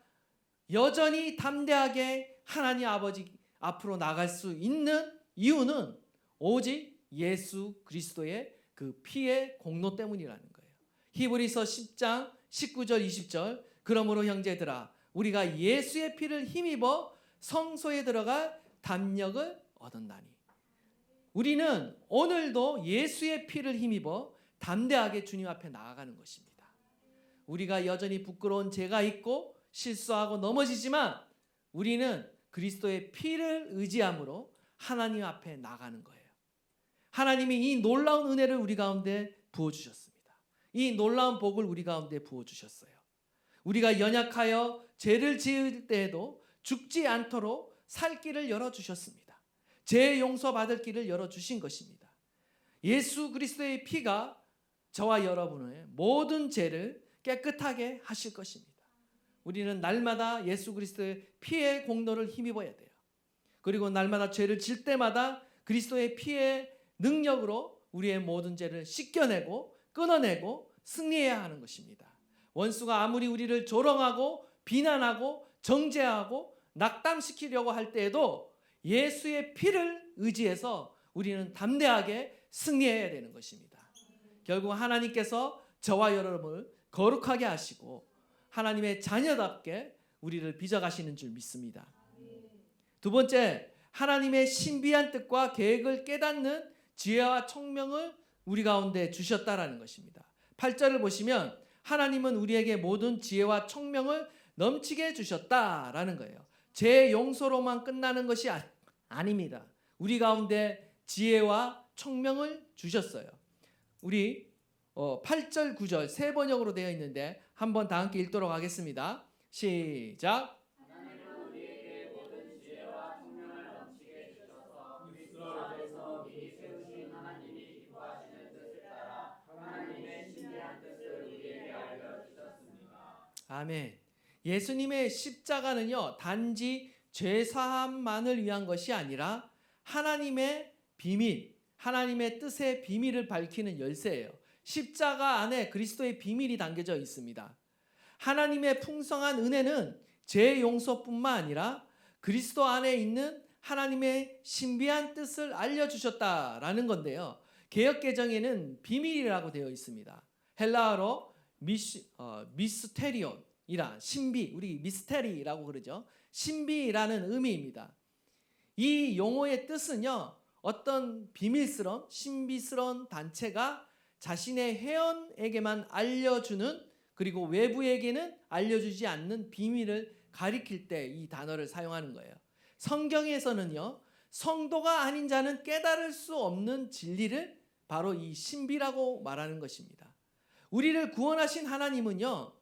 여전히 담대하게 하나님 아버지 앞으로 나갈 수 있는 이유는 오직 예수 그리스도의 그 피의 공로 때문이라는 거예요. 히브리서 10장 19절 20절 그러므로 형제들아 우리가 예수의 피를 힘입어 성소에 들어갈 담력을 얻었나니. 우리는 오늘도 예수의 피를 힘입어 담대하게 주님 앞에 나아가는 것입니다. 우리가 여전히 부끄러운 죄가 있고 실수하고 넘어지지만 우리는 그리스도의 피를 의지함으로 하나님 앞에 나가는 거예요. 하나님이 이 놀라운 은혜를 우리 가운데 부어주셨습니다. 이 놀라운 복을 우리 가운데 부어주셨어요. 우리가 연약하여 죄를 지을 때에도 죽지 않도록 살 길을 열어주셨습니다. 죄 용서받을 길을 열어주신 것입니다. 예수 그리스도의 피가 저와 여러분의 모든 죄를 깨끗하게 하실 것입니다. 우리는 날마다 예수 그리스도의 피의 공로를 힘입어야 돼요. 그리고 날마다 죄를 질 때마다 그리스도의 피의 능력으로 우리의 모든 죄를 씻겨내고 끊어내고 승리해야 하는 것입니다. 원수가 아무리 우리를 조롱하고 비난하고 정죄하고 낙담시키려고 할 때에도 예수의 피를 의지해서 우리는 담대하게 승리해야 되는 것입니다. 결국 하나님께서 저와 여러분을 거룩하게 하시고 하나님의 자녀답게 우리를 빚어가시는 줄 믿습니다. 두 번째, 하나님의 신비한 뜻과 계획을 깨닫는 지혜와 총명을 우리 가운데 주셨다라는 것입니다. 8절을 보시면 하나님은 우리에게 모든 지혜와 총명을 넘치게 주셨다라는 거예요. 죄 용서로만 끝나는 것이 아닙니다. 우리 가운데 지혜와 총명을 주셨어요. 우리 8절 9절 세 번역으로 되어 있는데 한번 다 함께 읽도록 하겠습니다. 시작. 하나님은 우리에게 모든 지혜와 총명을 넘치게 주셔서 그리스도 안에서 미리 세우신 하나님이 기뻐하시는 뜻을 따라 하나님의 신비한 뜻을 우리에게 알려주셨습니다. 아멘. 예수님의 십자가는요 단지 죄사함만을 위한 것이 아니라 하나님의 비밀, 하나님의 뜻의 비밀을 밝히는 열쇠예요. 십자가 안에 그리스도의 비밀이 담겨져 있습니다. 하나님의 풍성한 은혜는 죄 용서뿐만 아니라 그리스도 안에 있는 하나님의 신비한 뜻을 알려주셨다라는 건데요. 개역개정에는 비밀이라고 되어 있습니다. 헬라어로 미스테리온이란 신비, 우리 미스테리라고 그러죠. 신비라는 의미입니다. 이 용어의 뜻은요, 어떤 비밀스러운 신비스러운 단체가 자신의 회원에게만 알려주는, 그리고 외부에게는 알려주지 않는 비밀을 가리킬 때 이 단어를 사용하는 거예요. 성경에서는요, 성도가 아닌 자는 깨달을 수 없는 진리를 바로 이 신비라고 말하는 것입니다. 우리를 구원하신 하나님은요,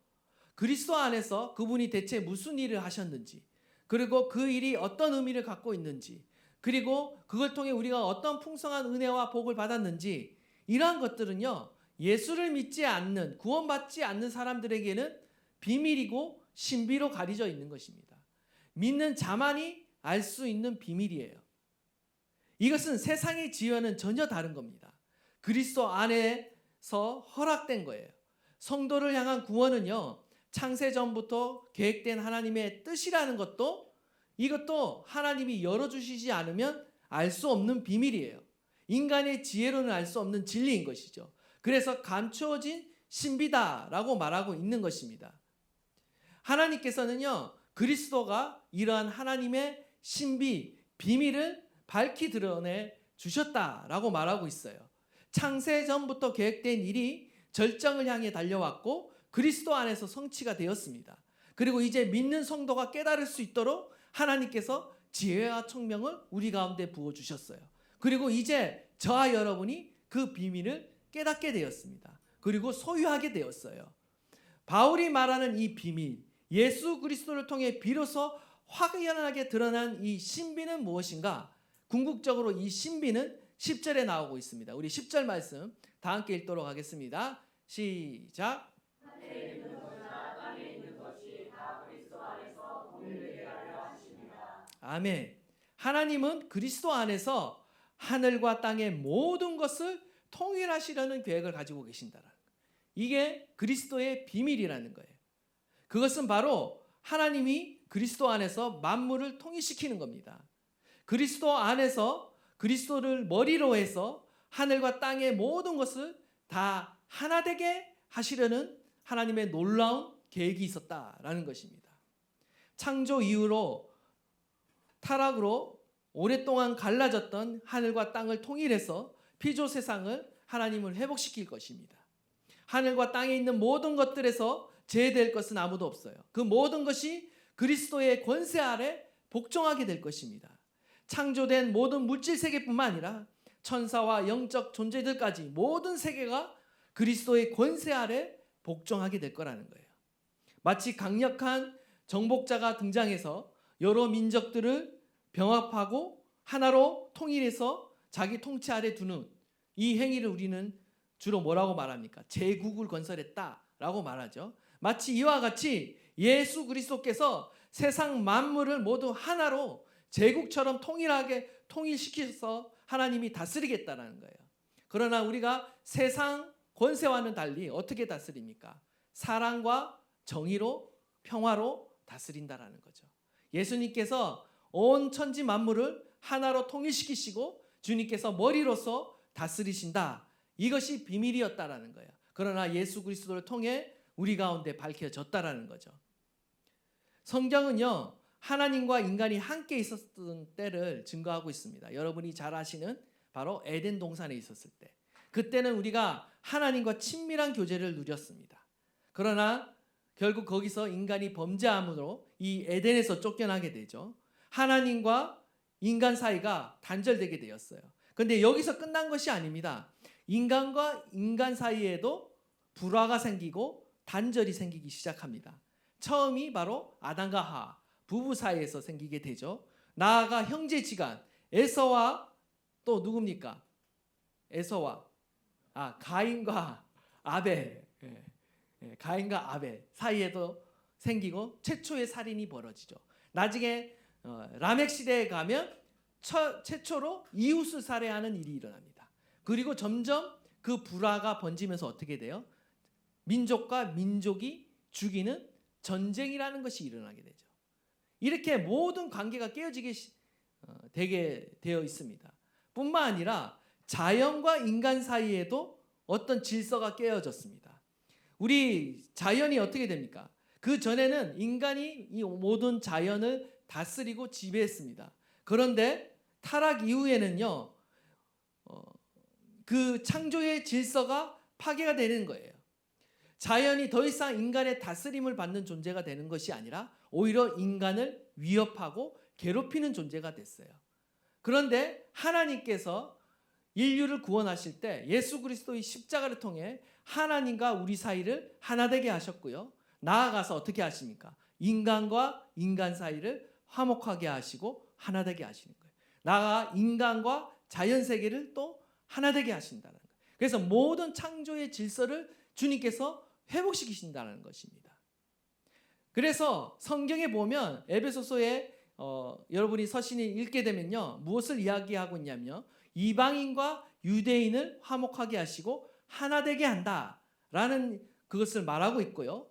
그리스도 안에서 그분이 대체 무슨 일을 하셨는지, 그리고 그 일이 어떤 의미를 갖고 있는지, 그리고 그걸 통해 우리가 어떤 풍성한 은혜와 복을 받았는지, 이러한 것들은요, 예수를 믿지 않는, 구원받지 않는 사람들에게는 비밀이고 신비로 가려져 있는 것입니다. 믿는 자만이 알 수 있는 비밀이에요. 이것은 세상의 지혜와는 전혀 다른 겁니다. 그리스도 안에서 허락된 거예요. 성도를 향한 구원은요, 창세전부터 계획된 하나님의 뜻이라는 것도 이것도 하나님이 열어주시지 않으면 알 수 없는 비밀이에요. 인간의 지혜로는 알 수 없는 진리인 것이죠. 그래서 감추어진 신비다라고 말하고 있는 것입니다. 하나님께서는요, 그리스도가 이러한 하나님의 신비, 비밀을 밝히 드러내 주셨다라고 말하고 있어요. 창세 전부터 계획된 일이 절정을 향해 달려왔고 그리스도 안에서 성취가 되었습니다. 그리고 이제 믿는 성도가 깨달을 수 있도록 하나님께서 지혜와 총명을 우리 가운데 부어주셨어요. 그리고 이제 저와 여러분이 그 비밀을 깨닫게 되었습니다. 그리고 소유하게 되었어요. 바울이 말하는 이 비밀, 예수 그리스도를 통해 비로소 확연하게 드러난 이 신비는 무엇인가? 궁극적으로 이 신비는 10절에 나오고 있습니다. 우리 10절 말씀 다 함께 읽도록 하겠습니다. 시작. 아멘. 하나님은 그리스도 안에서 하늘과 땅의 모든 것을 통일하시려는 계획을 가지고 계신다라는 거예요. 이게 그리스도의 비밀이라는 거예요. 그것은 바로 하나님이 그리스도 안에서 만물을 통일시키는 겁니다. 그리스도 안에서 그리스도를 머리로 해서 하늘과 땅의 모든 것을 다 하나 되게 하시려는 하나님의 놀라운 계획이 있었다라는 것입니다. 창조 이후로 타락으로 오랫동안 갈라졌던 하늘과 땅을 통일해서 피조 세상을 하나님을 회복시킬 것입니다. 하늘과 땅에 있는 모든 것들에서 제외될 것은 아무도 없어요. 그 모든 것이 그리스도의 권세 아래 복종하게 될 것입니다. 창조된 모든 물질 세계뿐만 아니라 천사와 영적 존재들까지 모든 세계가 그리스도의 권세 아래 복종하게 될 거라는 거예요. 마치 강력한 정복자가 등장해서 여러 민족들을 병합하고 하나로 통일해서 자기 통치 아래 두는 이 행위를 우리는 주로 뭐라고 말합니까? 제국을 건설했다라고 말하죠. 마치 이와 같이 예수 그리스도께서 세상 만물을 모두 하나로 제국처럼 통일하게 통일시켜서 하나님이 다스리겠다라는 거예요. 그러나 우리가 세상 권세와는 달리 어떻게 다스립니까? 사랑과 정의로 평화로 다스린다라는 거죠. 예수님께서 온 천지 만물을 하나로 통일시키시고 주님께서 머리로서 다스리신다. 이것이 비밀이었다라는 거예요. 그러나 예수 그리스도를 통해 우리 가운데 밝혀졌다라는 거죠. 성경은요, 하나님과 인간이 함께 있었던 때를 증거하고 있습니다. 여러분이 잘 아시는 바로 에덴 동산에 있었을 때. 그때는 우리가 하나님과 친밀한 교제를 누렸습니다. 그러나 결국 거기서 인간이 범죄함으로 이 에덴에서 쫓겨나게 되죠. 하나님과 인간 사이가 단절되게 되었어요. 그런데 여기서 끝난 것이 아닙니다. 인간과 인간 사이에도 불화가 생기고 단절이 생기기 시작합니다. 처음이 바로 아담과 하와 부부 사이에서 생기게 되죠. 나아가 형제지간 에서와 또 누굽니까? 에서와 가인과 아벨, 가인과 아벨 사이에도 생기고 최초의 살인이 벌어지죠. 나중에 라멕 시대에 가면 최초로 이웃을 살해하는 일이 일어납니다. 그리고 점점 그 불화가 번지면서 어떻게 돼요? 민족과 민족이 죽이는 전쟁이라는 것이 일어나게 되죠. 이렇게 모든 관계가 깨어지게 되게 되어 있습니다. 뿐만 아니라 자연과 인간 사이에도 어떤 질서가 깨어졌습니다. 우리 자연이 어떻게 됩니까? 그 전에는 인간이 이 모든 자연을 다스리고 지배했습니다. 그런데 타락 이후에는요, 그 창조의 질서가 파괴가 되는 거예요. 자연이 더 이상 인간의 다스림을 받는 존재가 되는 것이 아니라 오히려 인간을 위협하고 괴롭히는 존재가 됐어요. 그런데 하나님께서 인류를 구원하실 때 예수 그리스도의 십자가를 통해 하나님과 우리 사이를 하나 되게 하셨고요. 나아가서 어떻게 하십니까? 인간과 인간 사이를 화목하게 하시고 하나 되게 하시는 거예요. 나아가 인간과 자연 세계를 또 하나 되게 하신다는 거예요. 그래서 모든 창조의 질서를 주님께서 회복시키신다는 것입니다. 그래서 성경에 보면 에베소서에 여러분이 서신을 읽게 되면요, 무엇을 이야기하고 있냐면 이방인과 유대인을 화목하게 하시고 하나 되게 한다라는 그것을 말하고 있고요.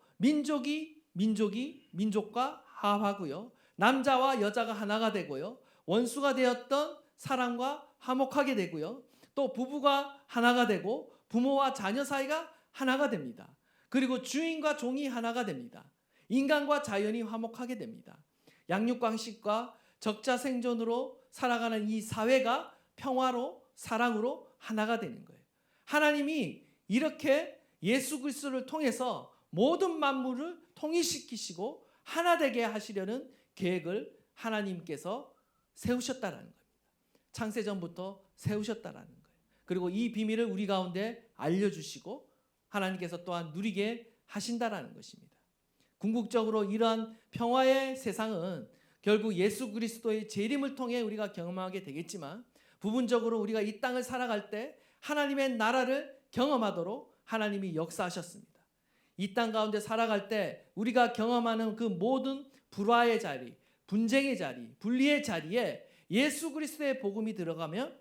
민족과 화합하고요. 남자와 여자가 하나가 되고요. 원수가 되었던 사람과 화목하게 되고요. 또 부부가 하나가 되고 부모와 자녀 사이가 하나가 됩니다. 그리고 주인과 종이 하나가 됩니다. 인간과 자연이 화목하게 됩니다. 양육방식과 적자 생존으로 살아가는 이 사회가 평화로 사랑으로 하나가 되는 거예요. 하나님이 이렇게 예수 그리스도를 통해서 모든 만물을 통일시키시고 하나 되게 하시려는 계획을 하나님께서 세우셨다라는 겁니다. 창세전부터 세우셨다라는 거예요. 그리고 이 비밀을 우리 가운데 알려주시고 하나님께서 또한 누리게 하신다라는 것입니다. 궁극적으로 이러한 평화의 세상은 결국 예수 그리스도의 재림을 통해 우리가 경험하게 되겠지만 부분적으로 우리가 이 땅을 살아갈 때 하나님의 나라를 경험하도록 하나님이 역사하셨습니다. 이 땅 가운데 살아갈 때 우리가 경험하는 그 모든 불화의 자리, 분쟁의 자리, 분리의 자리에 예수 그리스도의 복음이 들어가면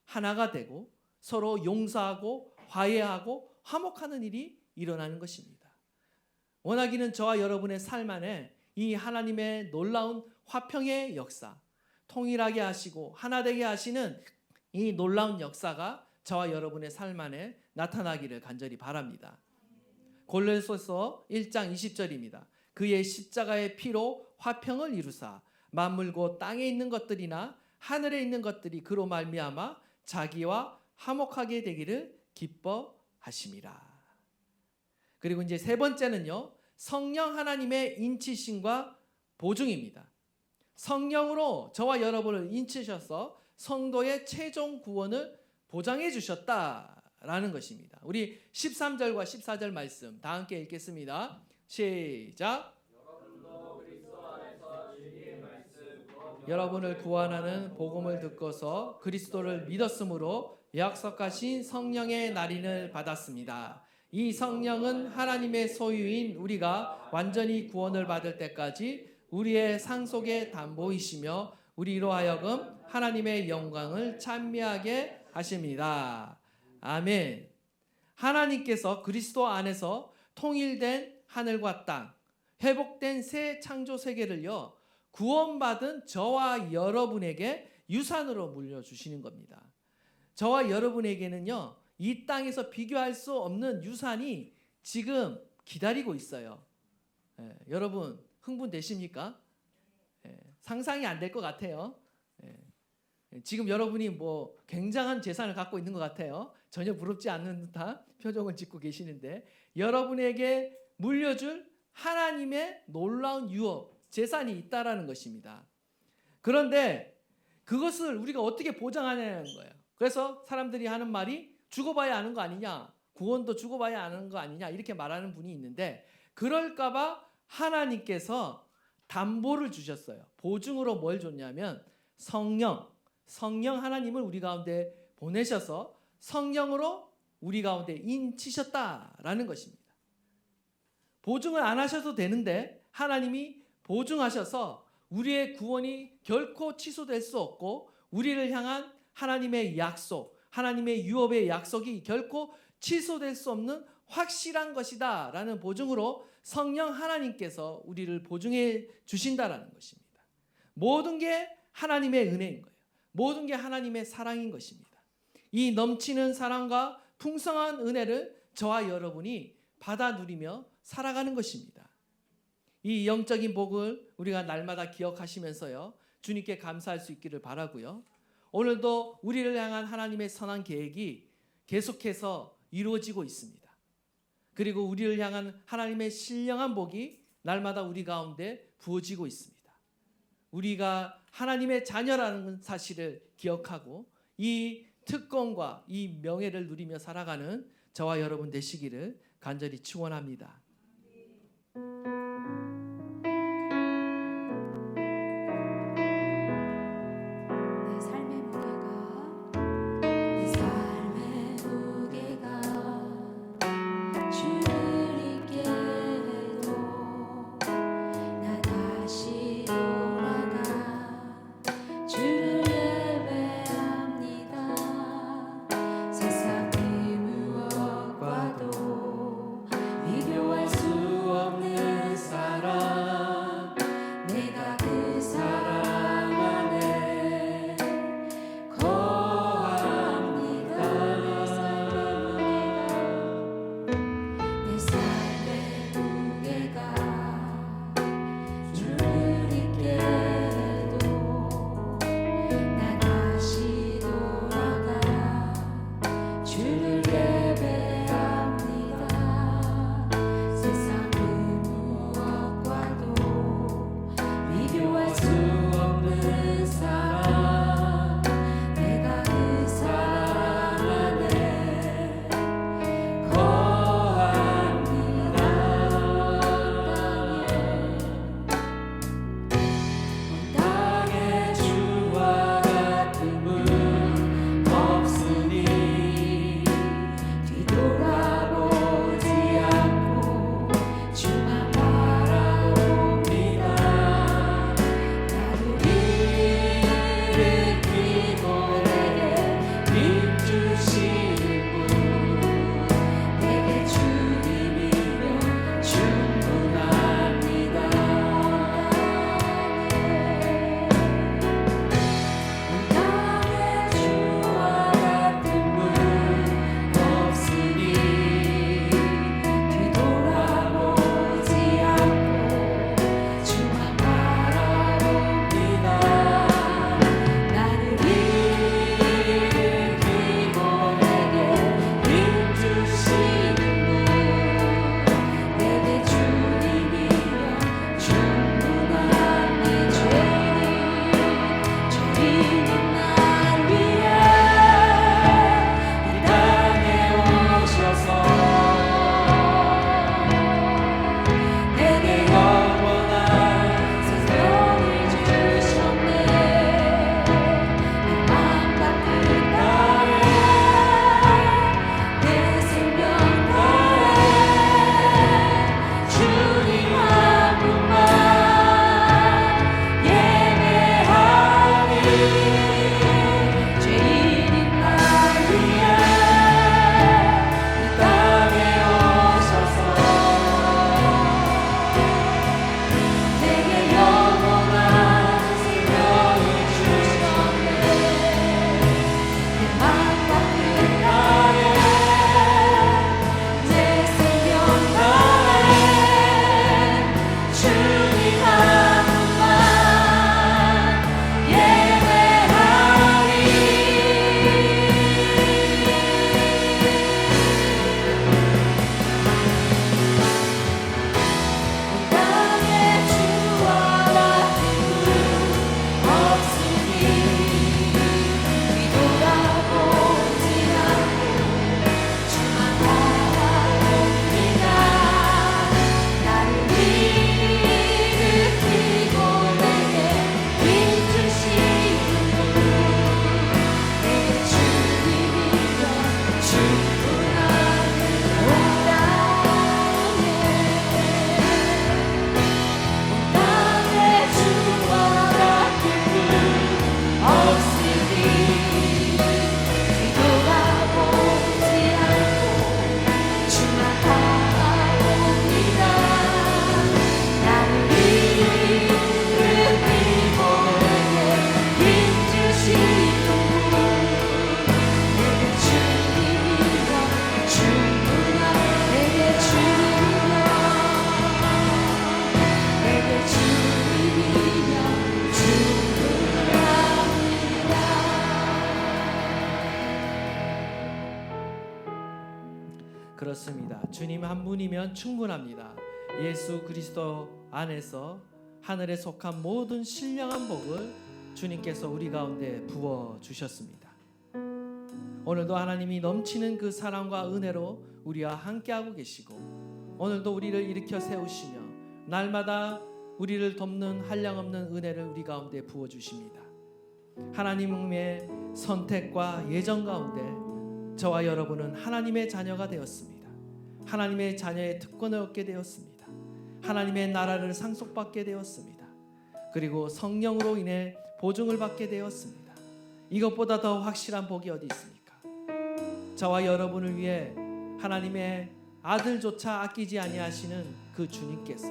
하나가 되고 서로 용서하고 화해하고 화목하는 일이 일어나는 것입니다. 원하기는 저와 여러분의 삶 안에 이 하나님의 놀라운 화평의 역사, 통일하게 하시고 하나 되게 하시는 이 놀라운 역사가 저와 여러분의 삶 안에 나타나기를 간절히 바랍니다. 골로새서 1장 20절입니다. 그의 십자가의 피로 화평을 이루사 만물 곧 땅에 있는 것들이나 하늘에 있는 것들이 그로 말미암아 자기와 화목하게 되기를 기뻐하심이라. 그리고 이제 세 번째는요, 성령 하나님의 인치심과 보증입니다. 성령으로 저와 여러분을 인치셔서 성도의 최종 구원을 보장해 주셨다라는 것입니다. 우리 13절과 14절 말씀 다 함께 읽겠습니다. 시작. 여러분을 구원하는 복음을 듣고서 그리스도를 믿었으므로 약속하신 성령의 날인을 받았습니다. 이 성령은 하나님의 소유인 우리가 완전히 구원을 받을 때까지 우리의 상속의 담보이시며 우리로 하여금 하나님의 영광을 찬미하게 하십니다. 아멘. 하나님께서 그리스도 안에서 통일된 하늘과 땅, 회복된 새 창조 세계를요, 구원받은 저와 여러분에게 유산으로 물려주시는 겁니다. 저와 여러분에게는요, 이 땅에서 비교할 수 없는 유산이 지금 기다리고 있어요. 여러분 흥분되십니까? 상상이 안 될 것 같아요. 지금 여러분이 뭐 굉장한 재산을 갖고 있는 것 같아요. 전혀 부럽지 않는 듯한 표정을 짓고 계시는데 여러분에게 물려줄 하나님의 놀라운 유업, 재산이 있다라는 것입니다. 그런데 그것을 우리가 어떻게 보장하냐는 거예요. 그래서 사람들이 하는 말이 죽어봐야 아는 거 아니냐, 구원도 죽어봐야 아는 거 아니냐 이렇게 말하는 분이 있는데 그럴까 봐 하나님께서 담보를 주셨어요. 보증으로 뭘 줬냐면 성령 하나님을 우리 가운데 보내셔서 성령으로 우리 가운데 인치셨다라는 것입니다. 보증을 안 하셔도 되는데 하나님이 보증하셔서 우리의 구원이 결코 취소될 수 없고 우리를 향한 하나님의 약속, 하나님의 유업의 약속이 결코 취소될 수 없는 확실한 것이다 라는 보증으로 성령 하나님께서 우리를 보증해 주신다라는 것입니다. 모든 게 하나님의 은혜인 거예요. 모든 게 하나님의 사랑인 것입니다. 이 넘치는 사랑과 풍성한 은혜를 저와 여러분이 받아 누리며 살아가는 것입니다. 이 영적인 복을 우리가 날마다 기억하시면서요, 주님께 감사할 수 있기를 바라고요. 오늘도 우리를 향한 하나님의 선한 계획이 계속해서 이루어지고 있습니다. 그리고 우리를 향한 하나님의 신령한 복이 날마다 우리 가운데 부어지고 있습니다. 우리가 하나님의 자녀라는 사실을 기억하고 이 특권과 이 명예를 누리며 살아가는 저와 여러분 되시기를 간절히 축원합니다. 비교할 수 없는 그렇습니다. 주님 한 분이면 충분합니다. 예수 그리스도 안에서 하늘에 속한 모든 신령한 복을 주님께서 우리 가운데 부어 주셨습니다. 오늘도 하나님이 넘치는 그 사랑과 은혜로 우리와 함께하고 계시고, 오늘도 우리를 일으켜 세우시며 날마다 우리를 돕는 한량없는 은혜를 우리 가운데 부어 주십니다. 하나님의 선택과 예정 가운데 저와 여러분은 하나님의 자녀가 되었습니다. 하나님의 자녀의 특권을 얻게 되었습니다. 하나님의 나라를 상속받게 되었습니다. 그리고 성령으로 인해 보증을 받게 되었습니다. 이것보다 더 확실한 복이 어디 있습니까? 저와 여러분을 위해 하나님의 아들조차 아끼지 아니하시는 그 주님께서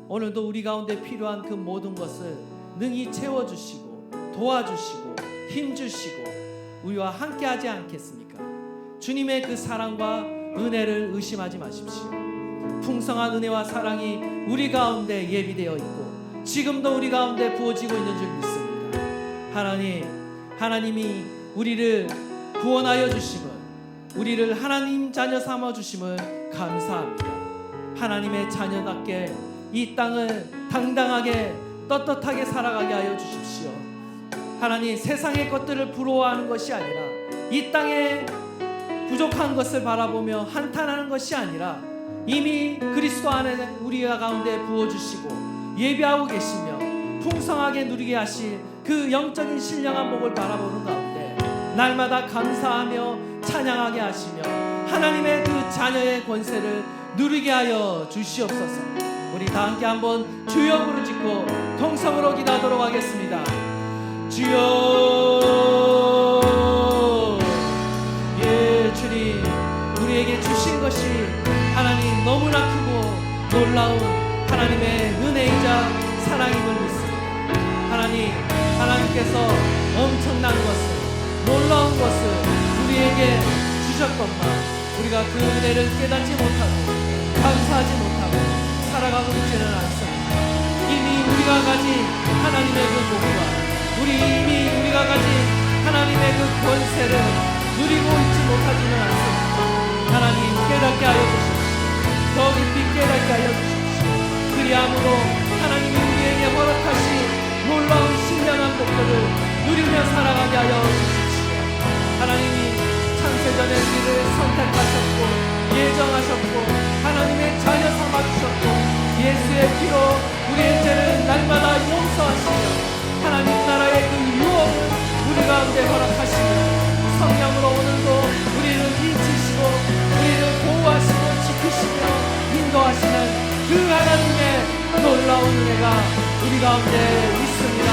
오늘도 우리 가운데 필요한 그 모든 것을 능히 채워주시고 도와주시고 힘주시고 우리와 함께하지 않겠습니까? 주님의 그 사랑과 은혜를 의심하지 마십시오. 풍성한 은혜와 사랑이 우리 가운데 예비되어 있고 지금도 우리 가운데 부어지고 있는 줄 믿습니다. 하나님이 우리를 구원하여 주심을, 우리를 하나님 자녀 삼아 주심을 감사합니다. 하나님의 자녀답게 이 땅을 당당하게 떳떳하게 살아가게 하여 주십시오. 하나님, 세상의 것들을 부러워하는 것이 아니라, 이 땅에 부족한 것을 바라보며 한탄하는 것이 아니라 이미 그리스도 안에 우리 가운데 부어주시고 예비하고 계시며 풍성하게 누리게 하실 그 영적인 신령한 복을 바라보는 가운데 날마다 감사하며 찬양하게 하시며 하나님의 그 자녀의 권세를 누리게 하여 주시옵소서. 우리 다 함께 한번 주여 부르짖고 동성으로 기도하도록 하겠습니다. 주여, 예, 주님, 우리에게 주신 것이 하나님 너무나 크고 놀라운 하나님의 은혜이자 사랑임을 믿습니다. 하나님께서 엄청난 것을, 놀라운 것을 우리에게 주셨건만 우리가 그 은혜를 깨닫지 못하고 감사하지 못하고 살아가고 있지는 않습니다. 이미 우리가 가진 하나님의 그 복과 우리가 가진 하나님의 그 권세를 누리고 있지 못하지는 않습니다. 하나님, 깨닫게 하여 주십시오. 더 깊이 깨닫게 하여 주십시오. 그리함으로 하나님이 우리에게 허락하신 놀라운 신령한 복들을 누리며 살아가게 하여 주십시오. 하나님이 창세전에 우리를 선택하셨고 예정하셨고 하나님의 자녀 삼아주셨고 예수의 피로 우리의 죄를 날마다 용서하시며 하나님 나라의 그 유업을 우리 가운데 허락하시며 성령으로 오늘도 우리를 인치시고 우리를 보호하시고 지키시며 인도하시는 그 하나님의 놀라운 은혜가 우리 가운데 있습니다.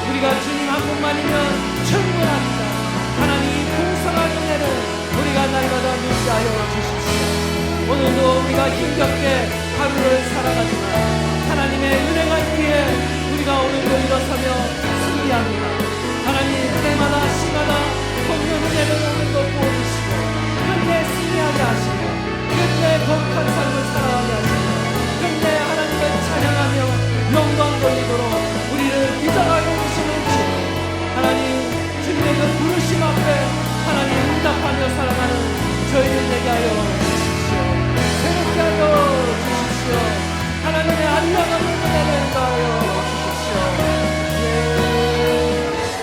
우리가 주님 한 분만이면 충분합니다. 하나님 풍성한 은혜를 우리가 날마다 누리게 하여 주십시오. 오늘도 우리가 힘겹게 하루를 살아가지만 하나님의 은혜가 있기에 우리가 오늘도 일어서며 승리합니다. 하나님, 때마다 시마다 복는 은혜를